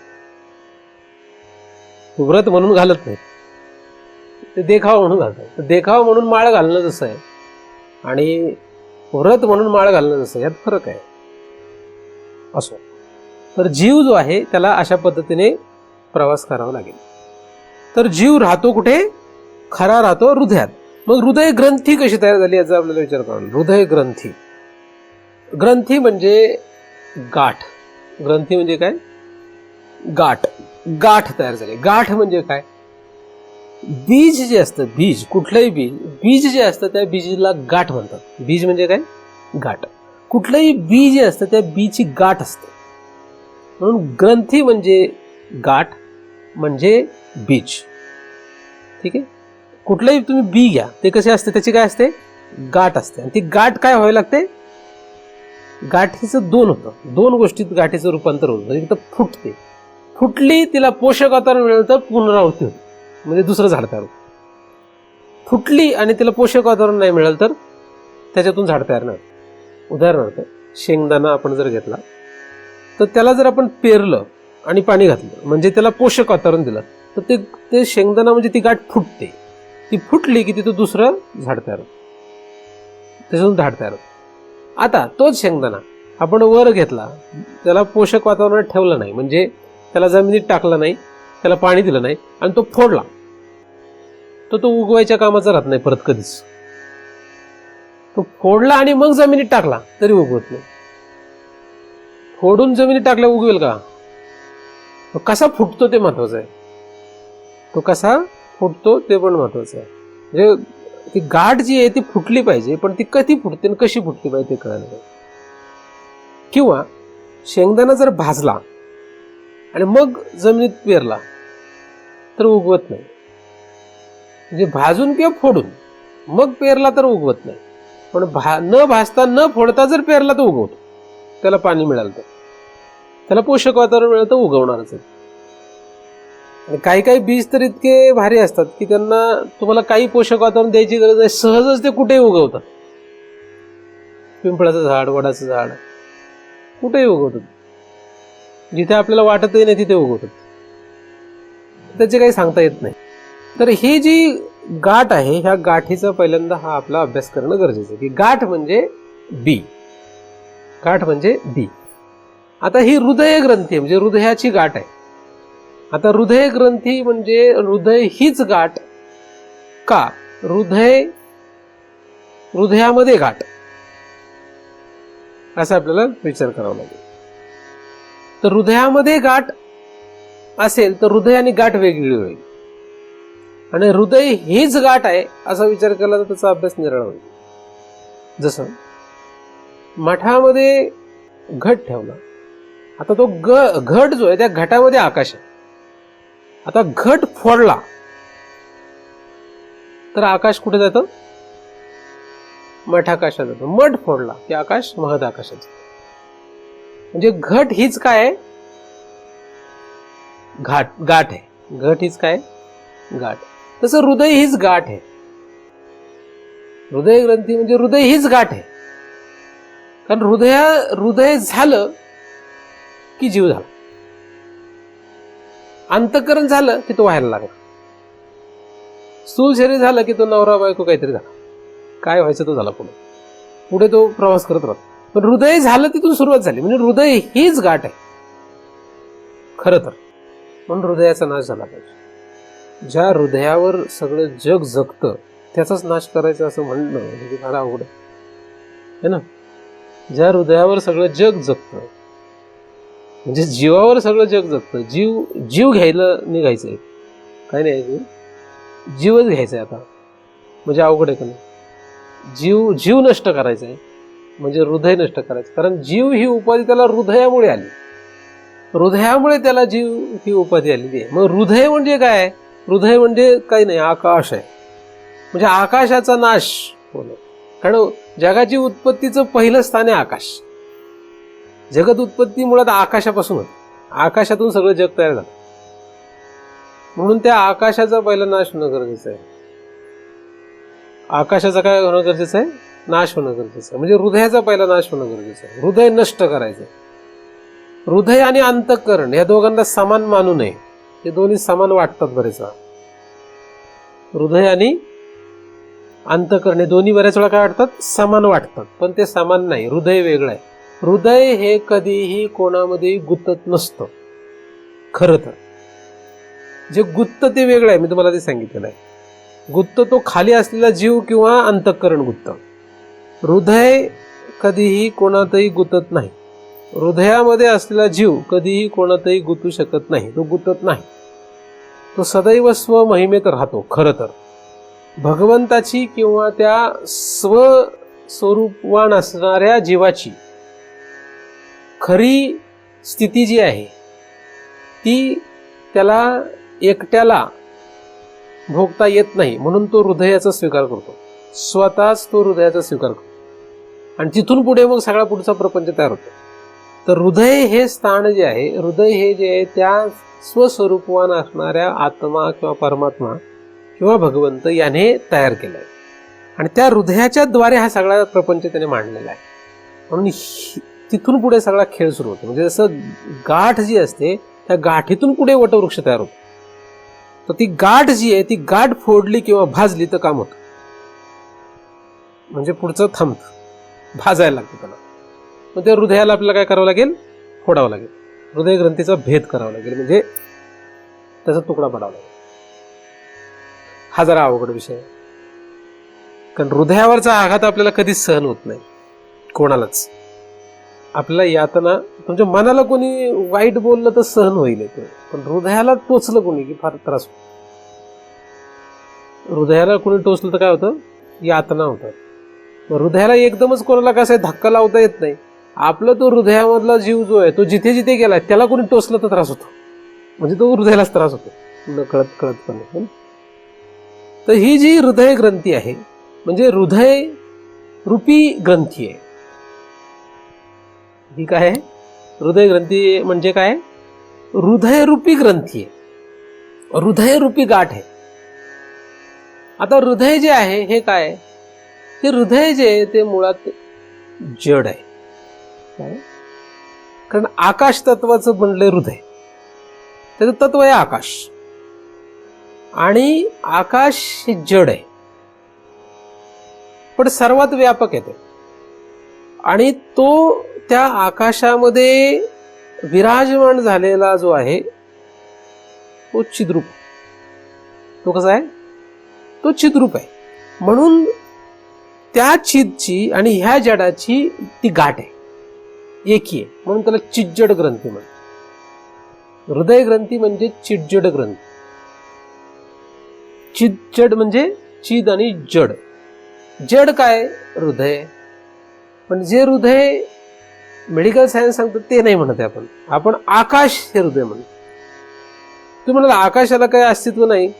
व्रत म्हणून घालत नाही, ते देखावा म्हणून घालतात. देखावा म्हणून माळ घालणं जसं आहे आणि व्रत म्हणून माळ घालणं जसं, यात फरक आहे. असो, तर जीव जो आहे त्याला अशा पद्धतीने प्रवास करावा लागेल. तर जीव राहतो कुठे? खरा राहतो हृदयात. मग हृदय ग्रंथी कशी तयार झाली याचा आपल्याला विचार करावा. हृदय ग्रंथी म्हणजे गाठ, ग्रंथी म्हणजे काय? गाठ. गाठ तयार झाली. गाठ म्हणजे काय? बीज जे असतं, बीज, कुठलंही बीज जे असतं त्या बीजला गाठ म्हणतात. बीज म्हणजे काय? गाठ. कुठलंही बी जे असतं त्या बीची गाठ असते. म्हणून ग्रंथी म्हणजे गाठ म्हणजे बीज. ठीक आहे. कुठलंही तुम्ही बी घ्या, ते कसे असते? त्याची काय असते? गाठ असते. आणि ती गाठ काय व्हावी लागते? गाठीचं दोन होतं, दोन गोष्टीत गाठीचं रूपांतर होतं. म्हणजे तर फुटते, फुटली, तिला पोषक वातावरण मिळालं तर पुनरावृत्ती होते, म्हणजे दुसरं झाड तयार होतं. फुटली आणि तिला पोषक वातावरण नाही मिळालं तर त्याच्यातून झाड तयार नाही. उदाहरणार्थ शेंगदाणा आपण जर घेतला तर त्याला जर आपण पेरलं आणि पाणी घातलं, म्हणजे त्याला पोषक वातावरण दिलं, तर ते शेंगदाणा म्हणजे ती गाठ फुटते. ती फुटली की तिथं दुसरं झाड तयार होतं, त्याच्यातून झाड तयार होतं. आता तोच शेंगदाणा आपण वर घेतला, त्याला पोषक वातावरणात ठेवलं नाही, म्हणजे त्याला जमिनीत टाकलं नाही, त्याला पाणी दिलं नाही, आणि तो फोडला, तर तो उगवायच्या कामाचा राहत नाही परत कधीच. तो फोडला आणि मग जमिनीत टाकला तरी उगवत नाही. फोडून जमिनीत टाकल्या उगवेल का? तो कसा फुटतो ते महत्वाचं आहे. तो कसा फुटतो ते पण महत्वाचं आहे. म्हणजे ती गाठ जी आहे ती फुटली पाहिजे, पण ती कधी फुटते आणि कशी फुटली पाहिजे ते कळायला पाहिजे. किंवा शेंगदाणा जर भाजला आणि मग जमिनीत पेरला तर उगवत नाही. म्हणजे भाजून किंवा फोडून मग पेरला तर उगवत नाही. पण न भाजता न फोडता जर पेरला तर उगवतो. त्याला पाणी मिळालं तर, त्याला पोषक वातावरण मिळालं तर उगवणारच आहे. आणि काही काही बीज तर इतके भारी असतात की त्यांना तुम्हाला काही पोषक वातावरण द्यायची गरज नाही, सहजच ते कुठेही उगवतात. पिंपळाचं झाड, वडाचं झाड कुठेही उगवतात, जिथे आपल्याला वाटतही नाही तिथे उगवतात. त्याचे काही सांगता येत नाही. तर ही जी गाठ आहे, ह्या गाठीचा पहिल्यांदा हा आपला अभ्यास करणं गरजेचं आहे की गाठ म्हणजे बी. गाठ म्हणजे बी. आता ही हृदय ग्रंथी म्हणजे हृदयाची गाठ आहे. आता हृदय ग्रंथी म्हणजे हृदय हीच गाठ का? हृदयामध्ये गाठ, असं आपल्याला विचार करावा लागेल. तर हृदयामध्ये गाठ असेल तर हृदय आणि गाठ वेगळी होईल, आणि हृदय हीच गाठ आहे असा विचार केला तर त्याचा अभ्यास निराळा होईल. जसं मठामध्ये घट ठेवला, आता तो घट जो आहे त्या घटामध्ये आकाश आहे. आता घट फोडला तर आकाश कुठे जातं? मठाकाशात जातं. मठ फोडला की आकाश महद आकाशात जातं. म्हणजे घट हीच काय आहे? गाठ आहे. घट हीच काय? गाठ. तसं हृदय हीच गाठ आहे. हृदय ग्रंथी म्हणजे हृदय हीच गाठ आहे. कारण हृदय झालं की जीव झाला, अंतःकरण झालं की तो व्हायला लागला, स्थूल शरीर झालं की तो नवरा बायको काहीतरी झाला, काय व्हायचं तो झाला, पुढे तो प्रवास करत राहतो. पण हृदय झालं तिथून सुरुवात झाली, म्हणजे हृदय हीच गाठ आहे खरं तर. म्हणून हृदयाचा नाश झाला पाहिजे. ज्या हृदयावर सगळं जग जगतं त्याचाच नाश करायचा असं म्हणणं म्हणजे फार अवघड आहे ना. ज्या हृदयावर सगळं जग जगतं म्हणजे जीवावर सगळं जग जगतं, जीव घ्यायला निघायचंय, काय नाही, जीवच घ्यायचंय आता, म्हणजे अवघड आहे का नाही. जीव नष्ट करायचा आहे म्हणजे हृदय नष्ट करायचं. कारण जीव ही उपाधी त्याला हृदयामुळे आली, हृदयामुळे त्याला जीव ही उपाधी आलेली आहे. मग हृदय म्हणजे काय? हृदय म्हणजे काही नाही, आकाश आहे. म्हणजे आकाशाचा नाश होणं. कारण जगाची उत्पत्तीचं पहिलं स्थान आहे आकाश. जगत उत्पत्ती मुळात आकाशापासून होती, आकाशातून सगळं जग तयार झालं. म्हणून त्या आकाशाचा पहिला नाश होणं गरजेचं आहे. आकाशाचा काय होणं गरजेचं आहे? नाश होणं गरजेचं आहे. म्हणजे हृदयाचा पहिला नाश होणं गरजेचं आहे. हृदय नष्ट करायचं. हृदय आणि अंतःकरण या दोघांना समान मानू नये. हे दोन्ही समान वाटतात बरेच वेळा. हृदय आणि अंतःकरण हे दोन्ही बऱ्याच वेळा काय वाटतात? समान वाटतात, पण ते समान नाही. हृदय वेगळं आहे. हृदय हे कधीही कोणामध्ये गुंतत नसतं खरं तर. जे गुत्त ते वेगळं आहे, मी तुम्हाला ते सांगितलेलं आहे. गुत्त तो खाली असलेला जीव किंवा अंतःकरण गुत्त. हृदय कधीही कोणातही गुंतत नाही. हृदयामध्ये असलेला जीव कधीही कोणातही गुंतू शकत नाही, तो गुंतत नाही. तो सदैव स्वमहिमेत राहतो. खरं तर भगवंताची किंवा त्या स्वस्वरूपवान असणाऱ्या जीवाची खरी स्थिती जी आहे ती त्याला एकट्याला भोगता येत नाही, म्हणून तो हृदयाचा स्वीकार करतो. स्वतःच तो हृदयाचा स्वीकार करतो आणि तिथून पुढे मग सगळा पुढचा प्रपंच तयार होतो. तर हृदय हे स्थान जे आहे, हृदय हे जे आहे त्या स्वस्वरूपवान असणाऱ्या आत्मा किंवा परमात्मा किंवा भगवंत याने तयार केलं आहे आणि त्या हृदयाच्या द्वारे हा सगळा प्रपंच त्याने मांडलेला आहे. म्हणून तिथून पुढे सगळा खेळ सुरू होतो. म्हणजे जसं गाठ जी असते त्या गाठीतून पुढे वटवृक्ष तयार होतो. तर ती गाठ जी आहे ती गाठ फोडली किंवा भाजली तर काम होतं, म्हणजे पुढचं थांबतं, भाजायला लागतं त्याला. मग त्या हृदयाला आपल्याला काय करावं लागेल? फोडावं लागेल. हृदय ग्रंथीचा भेद करावा लागेल, म्हणजे त्याचा तुकडा पडावा लागेल. हा जरा अवघड विषय आहे, कारण हृदयावरचा आघात आपल्याला कधीच सहन होत नाही कोणालाच. आपल्याला यातना तुमच्या मनाला कोणी वाईट बोललं तर सहन होईल, पण हृदयाला टोचलं कोणी की फार त्रास होतो. हृदयाला कोणी टोचलं तर काय होतं? यातना होतात. हृदयाला एकदमच कोणाला कसं धक्का लावता येत नाही. आपला तो हृदयामधला जीव जो आहे तो जिथे जिथे गेलाय त्याला कोणी टोचलं तर त्रास होतो, म्हणजे तो हृदयालाच त्रास होतो न कळत कळतपणे. तर ही जी हृदय ग्रंथी आहे म्हणजे हृदय रूपी ग्रंथी आहे. ही काय आहे? हृदय ग्रंथी म्हणजे काय? हृदयरूपी ग्रंथी आहे, हृदयरूपी गाठ आहे. आता हृदय जे आहे हे काय? हे हृदय जे आहे ते मुळात जड आहे. कारण आकाश तत्वाचं बनलंय हृदय. त्याचं तत्व आहे आकाश, आणि आकाश हे जड आहे पण सर्वात व्यापक आहे ते. आणि तो त्या आकाशामध्ये विराजमान झालेला जो आहे तो चिद्रूप. तो कसा आहे? तो चिद्रूप आहे. म्हणून त्या चिदची आणि ह्या जडाची ती गाठ आहे, एकी आहे, म्हणून त्याला चिज्जड ग्रंथी म्हणतात. हृदय ग्रंथी म्हणजे चिज्जड ग्रंथी. चिज्जड म्हणजे चिद आणि जड. जड काय? हृदय. पण जे हृदय मेडिकल सायन्स सांगतात ते नाही म्हणत आपण. आपण आकाश हे हृदय म्हणतो. तुम्ही म्हणाल आकाशाला काही अस्तित्व नाही,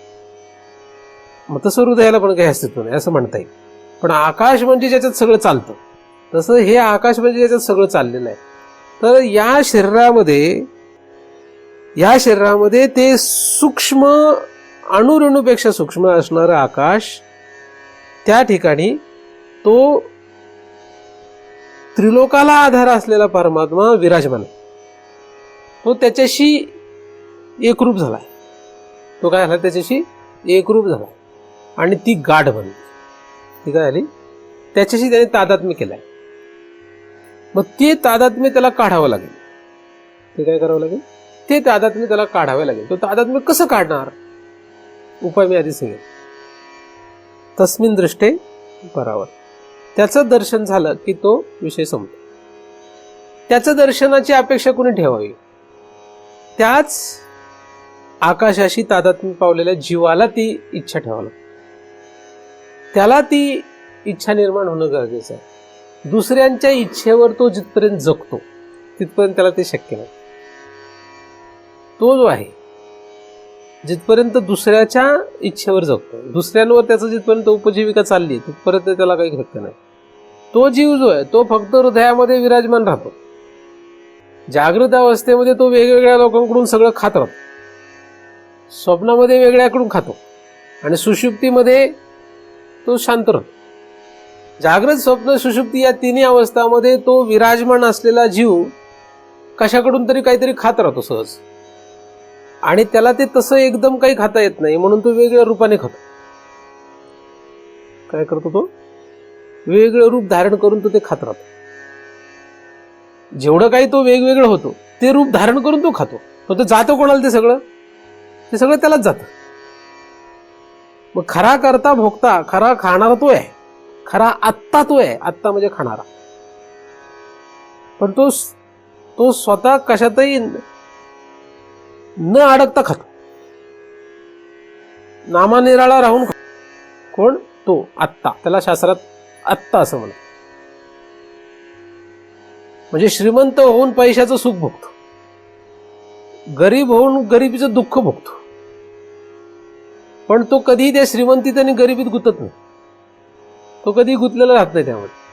मग तसं हृदयाला पण काही अस्तित्व नाही असं म्हणता येईल. पण आकाश म्हणजे ज्याच्यात सगळं चालतं, तसं हे आकाश म्हणजे ज्याच्यात सगळं चाललेलं आहे. तर या शरीरामध्ये ते सूक्ष्म अणुरेणूपेक्षा सूक्ष्म असणारं आकाश, त्या ठिकाणी तो त्रिलोकाला आधार असलेला परमात्मा विराजमान आहे. तो त्याच्याशी एकरूप झालाय. तो काय झाला? त्याच्याशी एकरूप झाला आणि ती गाठ बनली. ती काय झाली? त्याच्याशी त्याने तादात्म्य केलाय. मग ते तादात्म्य त्याला काढावं लागेल. ते काय करावं लागेल? ते तादात्म्य त्याला काढावं लागेल. तो तादात्म्य कसं काढणार? उपाय मी आधी सांगेन. तस्मिन दृष्टे परावर. त्याचं दर्शन झालं की तो विषय संपतो. त्याचं दर्शनाची अपेक्षा कोणी ठेवावी? त्याच आकाशाशी तादात्म्य पावलेल्या जीवाला ती इच्छा ठेवावी. त्याला ती इच्छा निर्माण होणं गरजेचं आहे. दुसऱ्यांच्या इच्छेवर तो जिथपर्यंत जगतो तिथपर्यंत त्याला ते शक्य नाही. तो जो आहे जिथपर्यंत दुसऱ्याच्या इच्छेवर जगतो, दुसऱ्यांवर त्याचं जिथपर्यंत उपजीविका चालली तिथपर्यंत त्याला काही शक्य नाही. तो जीव जो आहे तो फक्त हृदयामध्ये विराजमान राहतो. जागृत अवस्थेमध्ये तो वेगवेगळ्या लोकांकडून सगळं खात राहतो, स्वप्नामध्ये वेगळ्याकडून खातो आणि सुषुप्तीमध्ये तो शांत राहतो. जागृत, स्वप्न, सुषुप्ती या तिन्ही अवस्थांमध्ये तो विराजमान असलेला जीव कशाकडून तरी काहीतरी खात राहतो सहज, आणि त्याला ते तसं एकदम काही खाता येत नाही म्हणून तो वेगळ्या रूपाने खातो. काय करतो? तो वेगळं रूप धारण करून तो ते खात राहतो. जेवढं काही तो वेगवेगळं होतो ते रूप धारण करून तो खातो. तो जातो कोणाला? ते सगळं त्यालाच जातं. मग खरा करता भोगता, खरा खाणारा तो आहे, खरा आत्ता तो आहे. आत्ता म्हणजे खाणारा. पण तो तो स्वतः कशातही न अडकता खातो, नामानिराळा राहून खातो. कोण? तो आत्ता. त्याला शास्त्रात आत्ता असं म्हणतात. म्हणजे श्रीमंत होऊन पैशाचं सुख भोगतो, गरीब होऊन गरिबीचं दुःख भोगतो, पण तो कधीही त्या श्रीमंतीत आणि गरिबीत गुंतत नाही. तो कधी गुंतलेला राहत नाही त्यामध्ये.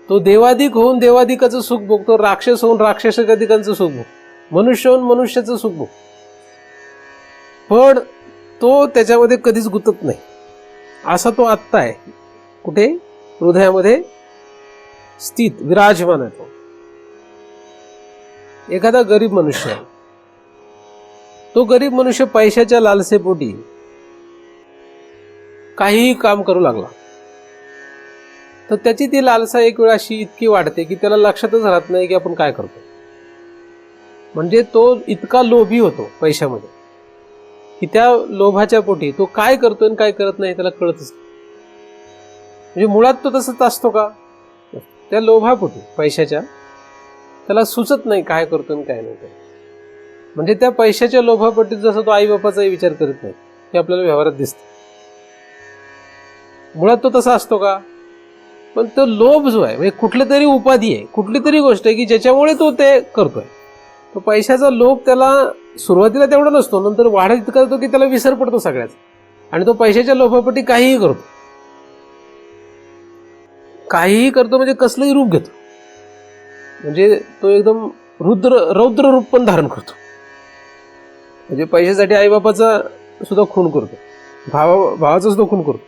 तो देवाधिक होऊन देवाधिकाचं सुख भोगतो, राक्षस होऊन राक्षसाधिकांचं सुख भोगतो, मनुष्य होऊन मनुष्याचं सुख भोगतो, पण तो त्याच्यामध्ये कधीच गुंतत नाही. असा तो आत्ता आहे. कुठे? हृदयामध्ये स्थित विराजमान आहे तो. एखादा गरीब मनुष्य आहे, तो गरीब मनुष्य पैशाच्या लालसेपोटी काहीही काम करू लागला तर त्याची ती लालसा एक वेळ अशी इतकी वाढते की त्याला लक्षातच राहत नाही की आपण काय करतो. म्हणजे तो इतका लोभी होतो पैशामध्ये की त्या लोभाच्या पोटी तो काय करतोय आणि काय करत नाही त्याला कळतच नाही. म्हणजे मुळात तो तसंच असतो का? त्या लोभापोटी पैशाच्या त्याला सुचत नाही काय करतो आणि काय नाही करत. म्हणजे त्या पैशाच्या लोभापोटी जसं तो आई बापाचाही विचार करत नाही हे आपल्याला व्यवहारात दिसतं. मुळात तो तसा असतो का? पण तो लोभ जो आहे म्हणजे कुठली तरी उपाधी आहे, कुठली तरी गोष्ट आहे की ज्याच्यामुळे तो ते करतोय. तो पैशाचा लोभ त्याला सुरुवातीला तेवढा नसतो, नंतर वाढत करतो की त्याला विसर पडतो सगळ्याच, आणि तो पैशाच्या लोभापोटी काहीही करतो. काहीही करतो म्हणजे कसलंही रूप घेतो. म्हणजे तो एकदम रौद्र रूप पण धारण करतो. म्हणजे पैशासाठी आईबापाचा सुद्धा खून करतो, भावाचा सुद्धा खून करतो,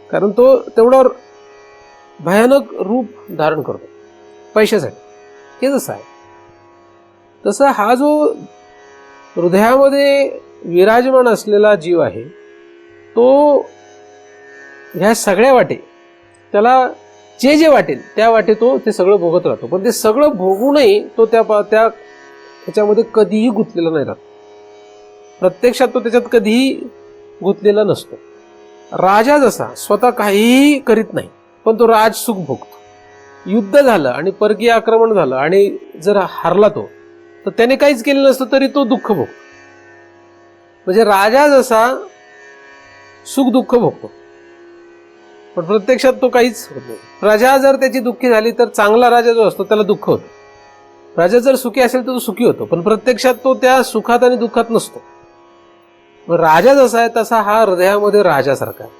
कारण तो तेवढा भयानक रूप धारण करतो पैशासाठी. हे जसं आहे तसं हा जो हृदयामध्ये विराजमान असलेला जीव आहे तो ह्या सगळ्या वाटे त्याला जे वाटेल त्या वाटे तो ते सगळं भोगत राहतो. पण ते सगळं भोगूनही तो त्याच्यामध्ये कधीही गुंतलेला नाही राहत. प्रत्यक्षात तो त्याच्यात कधीही गुंतलेला नसतो. राजा जसा स्वतः काहीही करीत नाही पण तो राज सुख भोगतो. युद्ध झालं आणि परकीय आक्रमण झालं आणि जर हारला तो तर त्याने काहीच केलेलं नसतं तरी तो दुःख भोगतो. म्हणजे राजा जसा सुख दुःख भोगतो पण प्रत्यक्षात तो काहीच होत नाही. प्रजा जर त्याची दुःखी झाली तर चांगला राजा जो असतो त्याला दुःख होतं. राजा जर सुखी असेल तर तो सुखी होतो पण प्रत्यक्षात तो त्या सुखात आणि दुःखात नसतो. राजा जसा आहे तसा हा हृदयामध्ये राजासारखा आहे.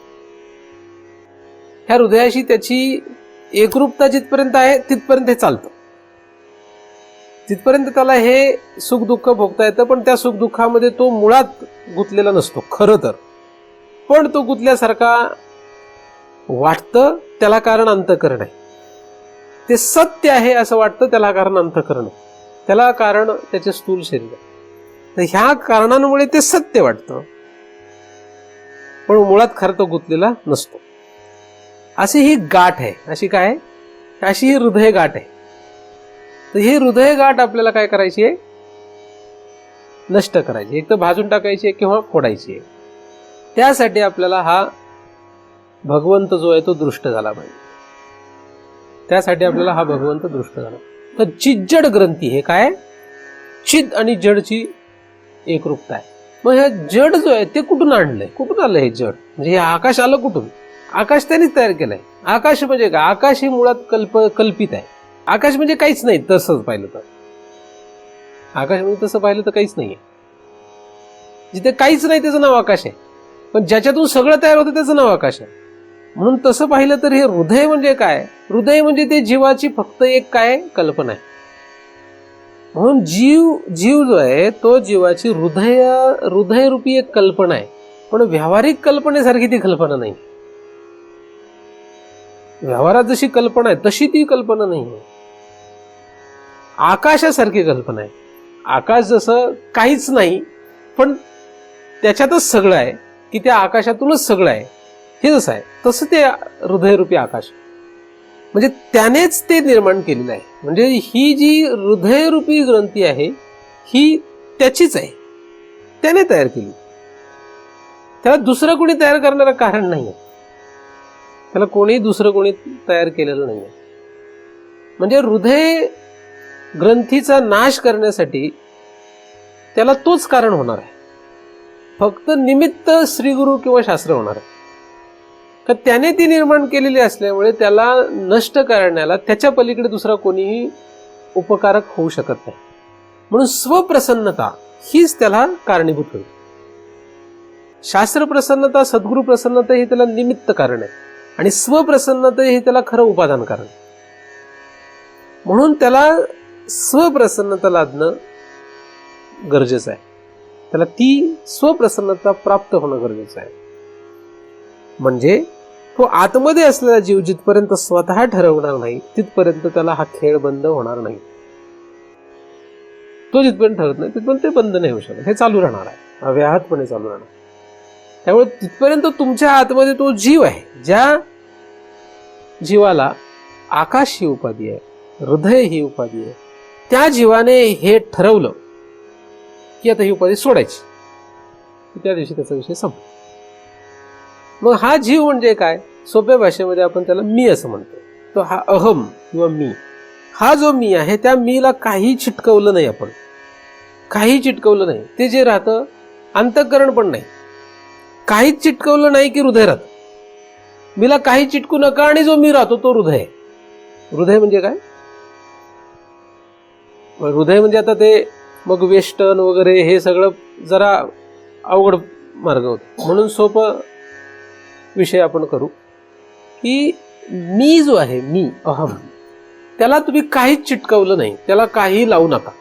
ह्या हृदयाशी त्याची एकरूपता जिथपर्यंत आहे तिथपर्यंत हे चालतं. तिथपर्यंत त्याला हे सुख दुःख भोगता येतं, पण त्या सुख दुःखामध्ये तो मुळात गुंतलेला नसतो खरं तर. पण तो गुंतल्यासारखा वाटतं, त्याला कारण अंतःकरण आहे. ते सत्य आहे असं वाटतं, त्याला कारण अंतःकरण आहे. त्याला कारण त्याचे स्थूल शरीर आहे. तर ह्या कारणांमुळे ते सत्य वाटतं पण मुळात खरं तो गुंतलेला नसतो. अशी ही गाठ आहे. अशी काय? अशी ही हृदय गाठ आहे. तर ही हृदय गाठ आपल्याला काय करायची आहे? नष्ट करायची. एक तर भाजून टाकायची आहे किंवा फोडायची आहे. त्यासाठी आपल्याला हा भगवंत जो आहे तो दृष्ट झाला पाहिजे. त्यासाठी आपल्याला हा भगवंत दृष्ट झाला. तर चिज्जड ग्रंथी हे काय? चिद आणि जडची एकरूपता आहे. मग हे जड जो आहे ते कुठून आणलंय? कुठून आलं हे जड? म्हणजे हे आकाश आलं कुठून? आकाश त्यांनीच तयार केलंय. आकाश म्हणजे काय? आकाश ही मुळात कल्पित आहे. आकाश म्हणजे काहीच नाही तसंच पाहिलं तर. आकाश म्हणजे तसं पाहिलं तर काहीच नाहीये. जिथे काहीच नाही त्याचं नाव आकाश आहे, पण ज्याच्यातून सगळं तयार होतं त्याचं नाव आकाश आहे. म्हणून तसं पाहिलं तर हे हृदय म्हणजे काय? हृदय म्हणजे ते जीवाची फक्त एक काय कल्पना आहे. म्हणून जीव जो आहे तो जीवाची हृदयरूपी एक कल्पना आहे. पण व्यावहारिक कल्पनेसारखी ती कल्पना नाही. व्यवहारात जशी कल्पना आहे तशी ती कल्पना नाही आहे. आकाशासारखी कल्पना आहे. आकाश जसं काहीच नाही पण त्याच्यातच सगळं आहे की त्या आकाशातूनच सगळं आहे, हे जसं आहे तसं ते हृदयरूपी आकाश म्हणजे त्यानेच ते निर्माण केलेलं आहे. म्हणजे ही जी हृदयरूपी ग्रंथी आहे ही त्याचीच आहे, त्याने तयार केली. त्याला दुसरं कोणी तयार करणारं कारण नाही आहे. त्याला कोणी दुसरं कोणी तयार केलेलं नाही आहे. म्हणजे हृदय ग्रंथीचा नाश करण्यासाठी त्याला तोच कारण होणार आहे. फक्त निमित्त श्रीगुरु किंवा शास्त्र होणार आहे. तर त्याने ती निर्माण केलेली असल्यामुळे त्याला नष्ट करण्याला त्याच्या पलीकडे दुसरा कोणीही उपकारक होऊ शकत नाही. म्हणून स्वप्रसन्नता हीच त्याला कारणीभूत होईल. शास्त्र प्रसन्नता, सद्गुरु प्रसन्नता हे त्याला निमित्त कारण आहे आणि स्वप्रसन्नता हे त्याला खरं उपादान कारण. म्हणून त्याला स्वप्रसन्नता लादणं गरजेचं आहे. त्याला ती स्वप्रसन्नता प्राप्त होणं गरजेचं आहे. म्हणजे तो आतमध्ये असलेला जीव जिथपर्यंत स्वतः ठरवणार नाही तिथपर्यंत त्याला हा खेळ बंद होणार नाही. तो जिथपर्यंत ठरत नाही तिथपर्यंत ते बंद नाही होऊ शकत. हे चालू राहणार आहे, अव्याहतपणे चालू राहणार. त्यामुळे तिथपर्यंत तुमच्या आतमध्ये तो जीव आहे. ज्या जीवाला आकाश ही उपाधी आहे, हृदय ही उपाधी आहे, त्या जीवाने हे ठरवलं की आता ही उपाधी सोडायची, त्या दिवशी त्याचा विषय संपला. मग हा जीव म्हणजे काय? सोप्या भाषेमध्ये आपण त्याला मी असं म्हणतो. तो हा अहम किंवा मी, हा जो मी आहे त्या मीला काही चिटकवलं नाही आपण, काही चिटकवलं नाही. ते जे राहतं अंतःकरण पण नाही, काहीच चिटकवलं नाही की हृदय राहतं. मीला काही चिटकू नका आणि जो मी राहतो तो हृदय. हृदय म्हणजे काय? हृदय म्हणजे आता ते मग वेस्टर्न वगैरे हे सगळं जरा अवघड मार्ग होतो. म्हणून सोपं विषय आपण करू की मी जो आहे, मी अहम, त्याला तुम्ही काहीच चिटकवलं नाही, त्याला काही लावू नका.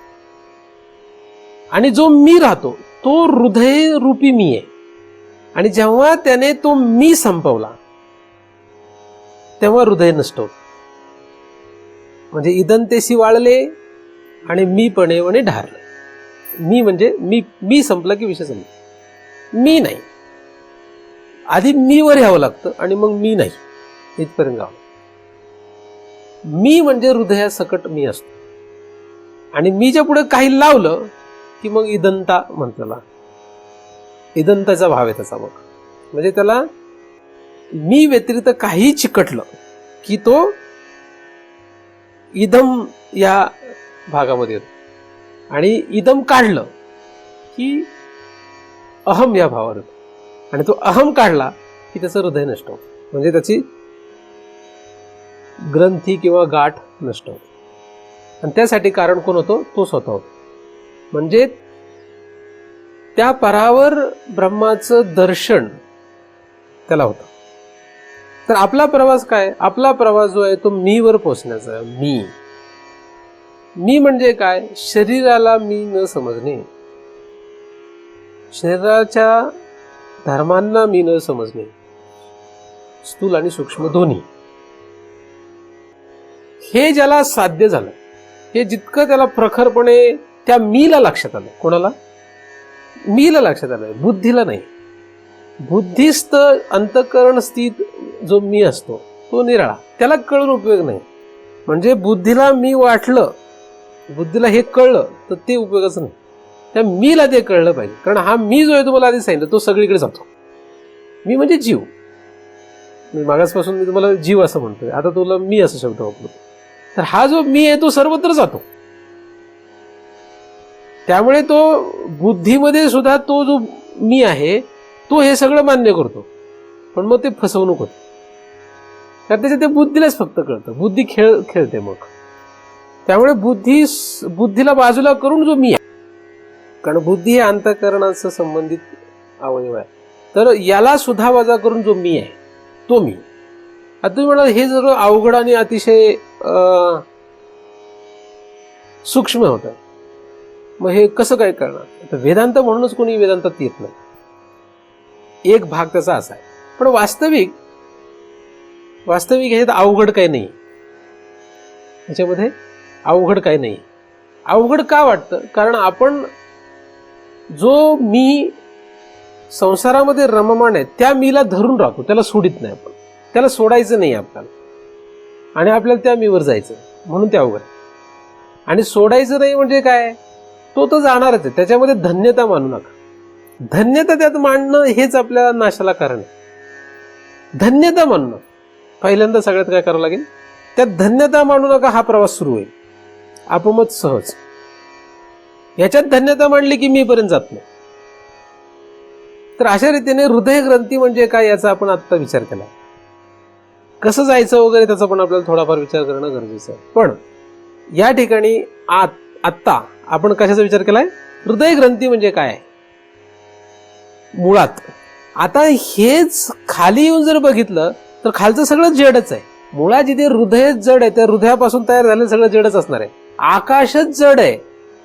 आणि जो मी राहतो तो हृदय रूपी मी आहे. आणि जेव्हा त्याने तो मी संपवला तेव्हा हृदय नष्ट होत. म्हणजे इदंतेसी वाळले आणि मी पणे ढारले. मी म्हणजे मी संपला की विषय संपला. मी नाही, आधी मीवर यावं लागतं आणि मग मी नाही इथपर्यंत गावं. मी म्हणजे हृदयासकट मी असतो. आणि मीच्या पुढे काही लावलं की मग इदंता म्हणतो. इदंताचा भाव आहे त्याचा. मग म्हणजे त्याला मी व्यतिरिक्त काही चिकटलं की तो इदम या भागामध्ये येतो. आणि इदम काढलं की अहम या भावावर येतो. आणि तो अहम काढला की त्याचं हृदय नष्ट होतं. म्हणजे त्याची ग्रंथी किंवा गाठ नष्ट होते. आणि त्यासाठी कारण कोण होतो? तो स्वतः होतो. म्हणजे त्या परावर ब्रह्माचं दर्शन त्याला होतं. तर आपला प्रवास काय? आपला प्रवास जो आहे तो मीवर पोहोचण्याचा. मी म्हणजे काय? शरीराला मी न समजणे, शरीराच्या धर्मांना मी न समजणे, स्थूल आणि सूक्ष्म दोन्ही. हे ज्याला साध्य झालं, हे जितकं त्याला प्रखरपणे त्या मीला लक्षात आलं. कोणाला? मीला लक्षात आलं, बुद्धीला नाही. बुद्धिस्त अंतःकरण स्थित जो मी असतो तो निराळा, त्याला कळून उपयोग नाही. म्हणजे बुद्धीला मी वाटलं, बुद्धीला हे कळलं तर ते उपयोगाचं नाही. त्या मीला ते कळलं पाहिजे. कारण हा मी जो आहे तुम्हाला आधी सांगितलं तो सगळीकडे जातो. मी म्हणजे जीव. मी मागासपासून मी तुम्हाला जीव असं म्हणतोय, आता तुला मी असं शब्द वापरतो. तर हा जो मी आहे तो सर्वत्र जातो. त्यामुळे तो बुद्धीमध्ये सुद्धा तो जो मी आहे तो हे सगळं मान्य करतो. पण मग ते फसवणूक होते. कारण त्याच्या ते बुद्धीलाच फक्त कळतं. बुद्धी खेळते मग. त्यामुळे बुद्धीला बाजूला करून जो मी आहे, कारण बुद्धी हे अंतःकरणाचं संबंधित अवयव आहे, तर याला सुद्धा वजा करून जो मी आहे तो मी. आता तुम्ही म्हणाल हे सगळं अवघड आणि अतिशय सूक्ष्म होतं, मग हे कसं काय करणार? तर वेदांत म्हणूनच कोणी वेदांतात येत नाही. एक भाग त्याचा असा आहे. पण वास्तविक ह्याच्यात अवघड काही नाही. ह्याच्यामध्ये अवघड काही नाही. अवघड का वाटतं? कारण आपण जो मी संसारामध्ये रममाण आहे त्या मीला धरून राहतो, त्याला सोडित नाही आपण. त्याला सोडायचं नाही आपल्याला, आणि आपल्याला त्या मीवर जायचं, म्हणून ते अवघड. आणि सोडायचं नाही म्हणजे काय? तो तर जाणारच आहे. त्याच्यामध्ये धन्यता मानू नका. धन्यता त्यात मानणं हेच आपल्या नाशाला कारण आहे. धन्यता मानणं पहिल्यांदा सगळ्यात काय करावं लागेल? त्यात धन्यता मानू नका. हा प्रवास सुरू होईल. अपमत सहज. याच्यात धन्यता मांडली की मी पर्यंत जात नाही. तर अशा रीतीने हृदय ग्रंथी म्हणजे काय याचा आपण आत्ता विचार केला. कसं जायचं वगैरे त्याचा पण आपल्याला थोडाफार विचार करणं गरजेचं आहे. पण या ठिकाणी आत्ता आपण कशाचा विचार केलाय? हृदय ग्रंथी म्हणजे काय मुळात. आता हेच खाली येऊन जर बघितलं तर खालचं सगळं जडच आहे. मुळात जिथे हृदय जड आहे त्या हृदयापासून तयार झालेलं सगळं जडच असणार आहे. आकाशच जड आहे.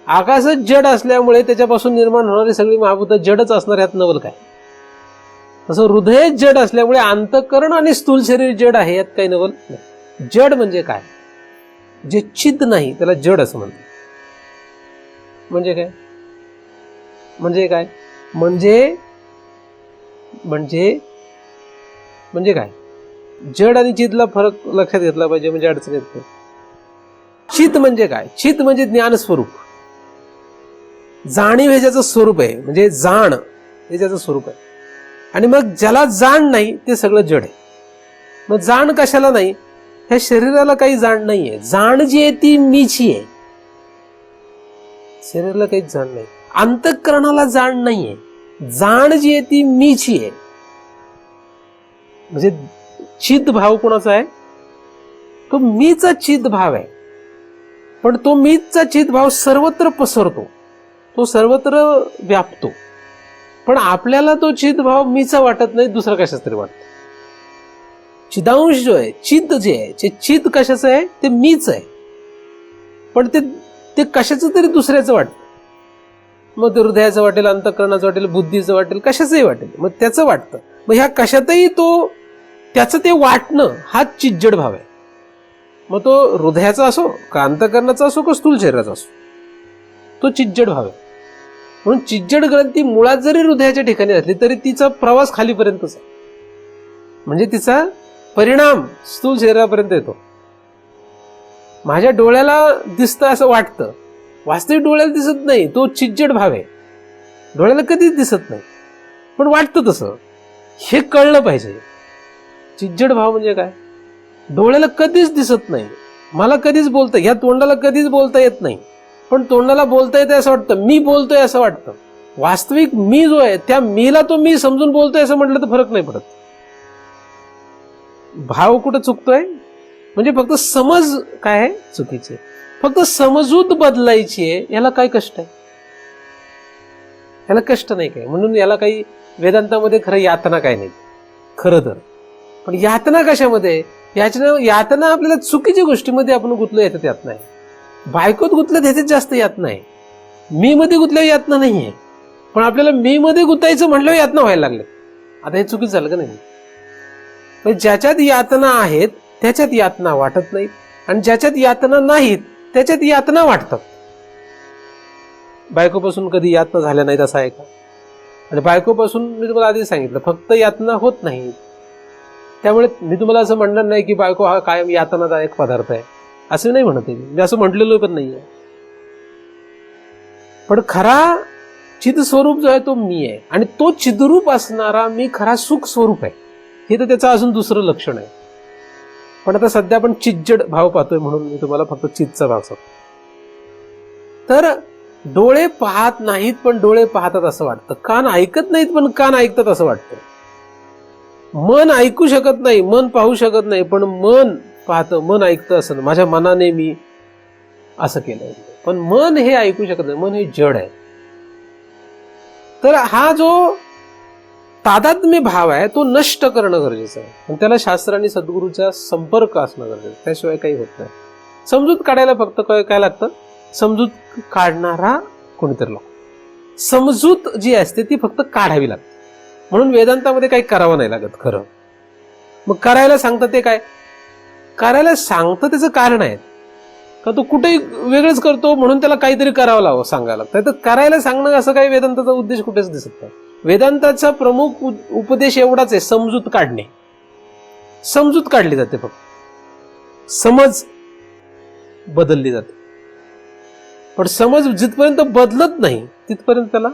आकाशच जड असल्यामुळे त्याच्यापासून निर्माण होणारी सगळी महाभूत जडच असणार, यात नवल काय. तसं हृदय जड असल्यामुळे अंतःकरण आणि स्थूल शरीर जड आहे, यात काही नवल नाही. जड म्हणजे काय? जे चिद नाही त्याला जड असं म्हणतात. म्हणजे काय? म्हणजे काय? म्हणजे म्हणजे म्हणजे काय? जड आणि चिदला फरक लक्षात घेतला पाहिजे, म्हणजे अडचण येत नाही. चित म्हणजे काय? चित म्हणजे ज्ञान स्वरूप, जाणीव हे ज्याचं स्वरूप आहे, म्हणजे जाण हे ज्याचं स्वरूप आहे. आणि मग ज्याला जाण नाही ते सगळं जड आहे. मग जाण कशाला नाही? ह्या शरीराला काही जाण नाहीये. जाण जी आहे ती मीची आहे. शरीराला काहीच जाण नाही. अंतःकरणाला जाण नाहीये. जाण जी आहे ती मीची आहे. म्हणजे चिद भाव कोणाचा आहे? तो मीचा चिद भाव आहे. पण तो मीचा चिद भाव सर्वत्र पसरतो, तो सर्वत्र व्यापतो. पण आपल्याला तो चिद भाव मीचा वाटत नाही, दुसरा कशाच तरी वाटतो. चिदांश जो आहे, चिद जे आहे, ते चिद कशाचं आहे? ते मीच आहे. पण ते कशाचं तरी दुसऱ्याचं वाटतं. मग ते हृदयाचं वाटेल, अंतःकरणाचं वाटेल, बुद्धीचं वाटेल, कशाचंही वाटेल. मग त्याचं वाटतं. मग ह्या कशातही त्याचं ते वाटणं हा चिज्जड भाव आहे. मग तो हृदयाचा असो का अंतःकरणाचा असो का स्थूल शरीराचा असो, तो चिज्जड भाव आहे. म्हणून चिज्जड ग्रंथी मुळात जरी हृदयाच्या ठिकाणी असली तरी तिचा प्रवास खालीपर्यंतच आहे. म्हणजे तिचा परिणाम स्थूल शरीरापर्यंत येतो. माझ्या डोळ्याला दिसतं असं वाटतं, वास्तविक डोळ्याला दिसत नाही. तो चिज्जड भाव आहे. डोळ्याला कधीच दिसत नाही पण वाटतं तसं. हे कळलं पाहिजे. चिज्जड भाव म्हणजे काय? डोळ्याला कधीच दिसत नाही, मला कधीच बोलता, ह्या तोंडाला कधीच बोलता येत नाही, पण तोंडाला बोलता येते असं वाटतं, मी बोलतोय असं वाटतं. वास्तविक मी जो आहे त्या मीला तो मी समजून बोलतोय असं म्हटलं तर फरक नाही पडत. भाव कुठं चुकतोय? म्हणजे फक्त समज काय आहे चुकीचे, फक्त समजूत बदलायची आहे. याला काय कष्ट आहे? याला कष्ट नाही काय. म्हणून याला काही वेदांतामध्ये खरं यातना काय नाही खरं तर. पण यातना कशामध्ये? यातना आपल्याला चुकीच्या गोष्टीमध्ये आपण गुंतलो याच्यात यातना आहे. बायकोत गुंतलं त्याच्यात जास्त यातना आहे. मी मध्ये गुंतल्यावर यातना नाहीये, पण आपल्याला मी मध्ये गुंतायचं म्हटल्यावर यातना व्हायला लागले. आता हे चुकीच झालं का नाही? पण ज्याच्यात यातना आहेत त्याच्यात यातना वाटत नाहीत, आणि ज्याच्यात यातना नाहीत त्याच्यात यातना वाटतात. बायकोपासून कधी यातना झाल्या नाहीत असं आहे का? आणि बायकोपासून मी तुम्हाला आधी सांगितलं फक्त यातना होत नाही. त्यामुळे मी तुम्हाला असं म्हणणार नाही की बायको हा कायम यातनादायक पदार्थ आहे, असं नाही म्हणत आहे. मी असं म्हटलेलं पण नाहीये. पण खरा चिद स्वरूप जो आहे तो मी आहे, आणि तो चिदरूप असणारा मी खरा सुख स्वरूप आहे. हे तर त्याचं अजून दुसरं लक्षण आहे. पण आता सध्या आपण चिज्जड भाव पाहतोय म्हणून मी तुम्हाला फक्त चिदचा भाव सांगतो. तर डोळे पाहत नाहीत पण डोळे पाहतात असं वाटतं, कान ऐकत नाहीत पण कान ऐकतात असं वाटतं, मन ऐकू शकत नाही, मन पाहू शकत नाही, पण मन पाहतं, मन ऐकतं असं. माझ्या मनाने मी असं केलंय, पण मन हे ऐकू शकत नाही, मन हे जड आहे. तर हा जो तादात्म्य भाव आहे तो नष्ट करणं गरजेचं आहे, आणि त्याला शास्त्र आणि सद्गुरूचा संपर्क असणं गरजेचं आहे. त्याशिवाय काही होत नाही. समजूत काढायला फक्त काय लागतं? समजूत काढणारा कोणीतरी लागतो. समजूत जी असते ती फक्त काढावी लागते. म्हणून वेदांतामध्ये काही करावं नाही लागत खरं. मग करायला सांगतं ते काय? करायला सांगतं त्याचं कारण आहे का तो कुठेही वेगळंच करतो म्हणून त्याला काहीतरी करावं लागतं, सांगायला लागतं. तर करायला सांगणं असं काही वेदांताचा उद्देश कुठेच दिसत नाही. वेदांताचा प्रमुख उपदेश एवढाच आहे, समजूत काढणे. समजूत काढली जाते, फक्त समज बदलली जाते. पण समज जिथपर्यंत बदलत नाही तिथपर्यंत त्याला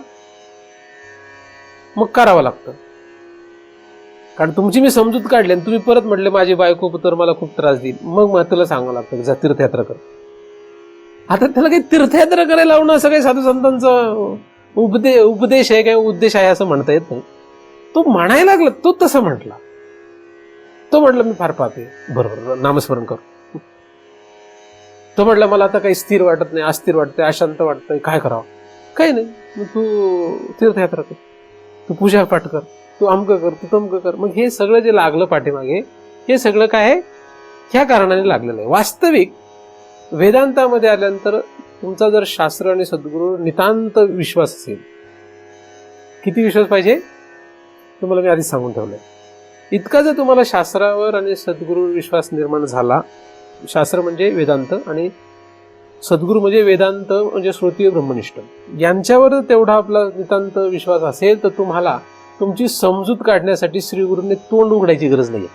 मग करावं लागतं. कारण तुमची मी समजूत काढली आणि तुम्ही परत म्हटले माझी बायको तर मला खूप त्रास देईल, मग तुला सांगावं लागतं जा तीर्थयात्रा कर. आता त्याला काही तीर्थयात्रा करायला लावणं असं काही साधू संतांचं उपदेश आहे, काही उद्देश आहे असं म्हणता येत नाही. तो म्हणायला लागला, तो तसं म्हटला. तो म्हटलं मी फार पापी आहे, बरोबर नामस्मरण करू. तो म्हटलं मला आता काही स्थिर वाटत नाही, अस्थिर वाटतंय, अशांत वाटतंय, काय करावं? काही नाही, मग तू तीर्थयात्रा कर, तू पूजा पाठ कर, तू अमकं कर, तू तमकं कर. मग हे सगळं जे लागलं पाठीमागे, हे सगळं काय आहे? ह्या कारणाने लागलेलं आहे. वास्तविक वेदांतामध्ये आल्यानंतर तुमचा जर शास्त्र आणि सद्गुरू नितांत विश्वास असेल, किती विश्वास पाहिजे तुम्हाला मी आधीच सांगून ठेवलंय. इतका जर तुम्हाला शास्त्रावर आणि सद्गुरू विश्वास निर्माण झाला, शास्त्र म्हणजे वेदांत आणि सद्गुरू म्हणजे वेदांत म्हणजे श्रुती ब्रह्मनिष्ठ, यांच्यावर तेवढा आपला नितांत विश्वास असेल तर तुम्हाला तुमची समजूत काढण्यासाठी श्री गुरूंनी तोंड उघडायची गरज नाही.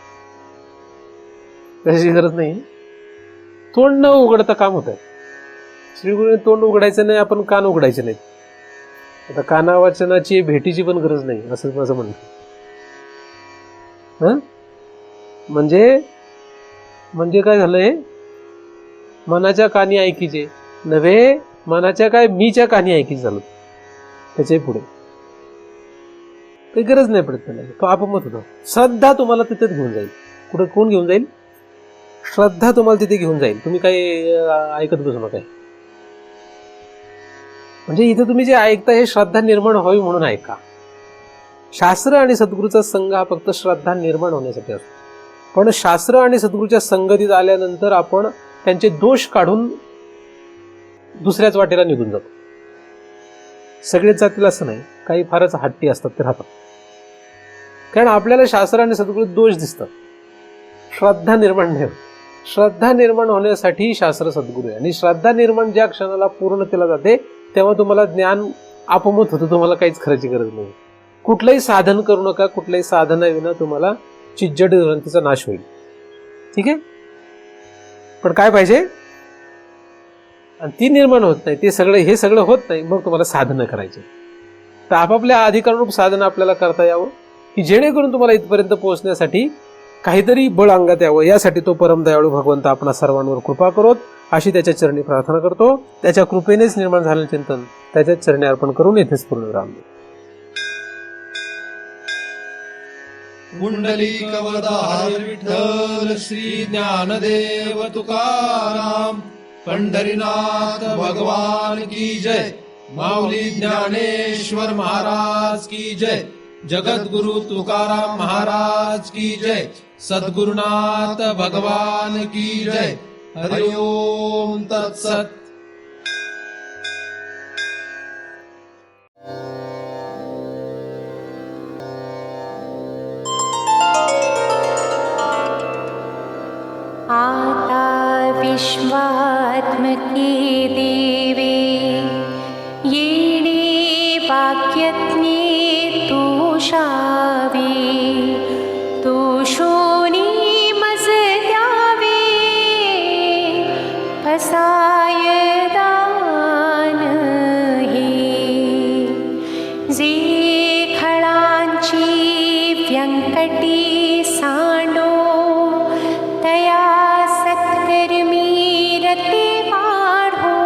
कशाची गरज नाही? तोंड न उघडता काम होत आहे. श्री गुरूने तोंड उघडायचं नाही, आपण कान उघडायचे नाहीत. आता काना वाचनाची भेटीची पण गरज नाही असं माझं म्हणणं. म्हणजे काय झालंय? मनाच्या कानी ऐकीचे नव्हे, मनाच्या काय मीच्या कानी ऐकीचे झालं. त्याच्याही पुढे काही गरज नाही पडत त्याला. तो आपमत होतो. श्रद्धा तुम्हाला तिथेच घेऊन जाईल. कुठं कोण घेऊन जाईल? श्रद्धा तुम्हाला तिथे घेऊन जाईल. तुम्ही काही ऐकत बसू नका. म्हणजे इथे तुम्ही जे ऐकता हे श्रद्धा निर्माण व्हावी म्हणून ऐका. शास्त्र आणि सद्गुरूचा संघ हा फक्त श्रद्धा निर्माण होण्यासाठी असतो. पण शास्त्र आणि सद्गुरूच्या संगतीत आल्यानंतर आपण त्यांचे दोष काढून दुसऱ्याच वाटेला निघून जातो. सगळेच जातील असं नाही, काही फारच हट्टी असतात ते राहतात. कारण आपल्याला शास्त्र आणि सद्गुरू दोष दिसतात, श्रद्धा निर्माण नाही होत. श्रद्धा निर्माण होण्यासाठी शास्त्र सद्गुरू आहे. आणि श्रद्धा निर्माण ज्या क्षणाला पूर्णतेला जाते तेव्हा तुम्हाला ज्ञान आपोआप होतं. तुम्हाला काहीच करायची गरज नाही. कुठलंही साधन करू नका. कुठल्याही साधनाविना तुम्हाला चिज्जड ग्रंथीचा नाश होईल. ठीक आहे. पण काय पाहिजे? आणि ती निर्माण होत नाही, हे सगळं होत नाही, मग तुम्हाला साधनं करायचे. तर आपापल्या अधिकारानुरूप साधनं आपल्याला करता यावं की जेणेकरून तुम्हाला इथपर्यंत पोहोचण्यासाठी काहीतरी बळ अंगात यावं. यासाठी तो परम दयाळू भगवंत आपणा सर्वांवर कृपा करोत अशी त्याच्या चरणी प्रार्थना करतो. त्याच्या कृपेनेच निर्माण झालेलं चिंतन त्याच्याच चरणी अर्पण करून येथेच पूर्ण विराम देतो. पुंडलिकवरदा हरी विठ्ठल श्री ज्ञानदेव तुकाराम. पंढरीनाथ भगवान की जय. माऊली ज्ञानेश्वर महाराज की जय. जगद्गुरु तुकाराम महाराज की जय. सद्गुरुनाथ भगवान की जय. हरि ओम तत्सत. विश्वात्मके देवे येणे वाक्यज्ञे तोषावे. तोषोनी मज द्यावे फसाय दान हे. जे खळांची व्यंकटी सांडो तया सत्कर्मी रते वाढो.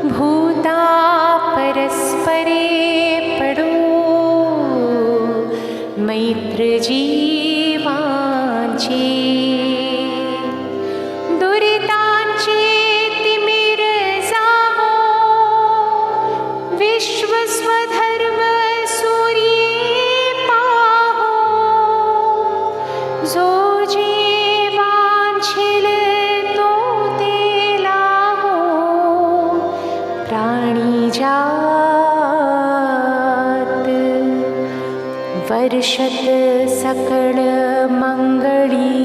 भूता परस्परे पडो मैत्र जीवांचे. दुरितांचे तिमिर जावो विश्व स्वधर्म सूर्ये पाहो. जो जे वांछिल तो ते लाहो प्राणी जात. वर्षत सकळ मंगळी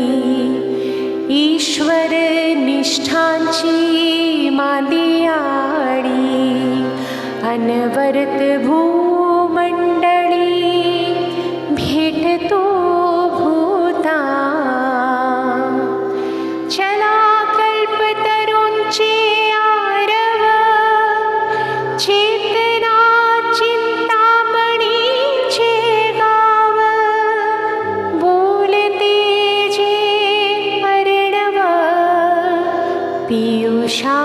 ईश्वर निष्ठांची मांदियाळी. अनवरत भूमंडळी भेटतो भूता. चला कल्पतरूंचे आरव चेतना चिंतामणीचे गाव. बोलते जे अर्णव पियुषा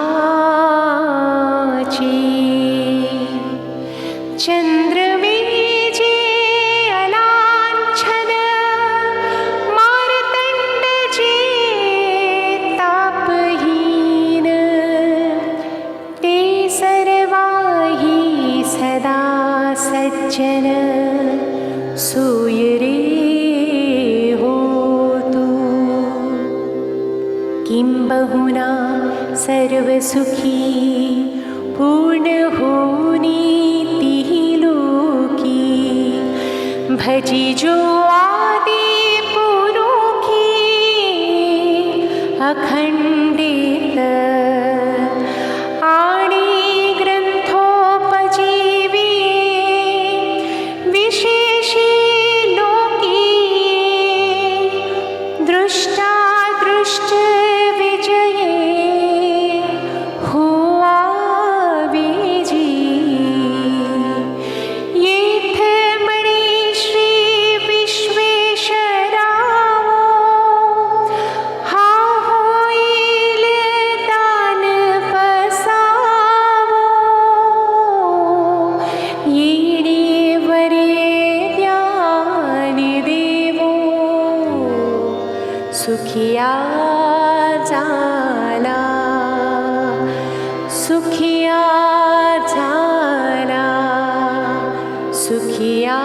बहुना सर्वसुखी पूर्ण होनी तिहि लोकी भजी जो आदि पुरुखी अखंडित आणि ग्रंथोपजीवी विशेषी लोकी दृष्टा दृष्ट विजये हुआ विजी येथ मणी श्री विश्वेश्वरावो हा होईल दान पसावो येणे वरे ज्ञान देवो सुखिया झाला सुखिया झाला सुखिया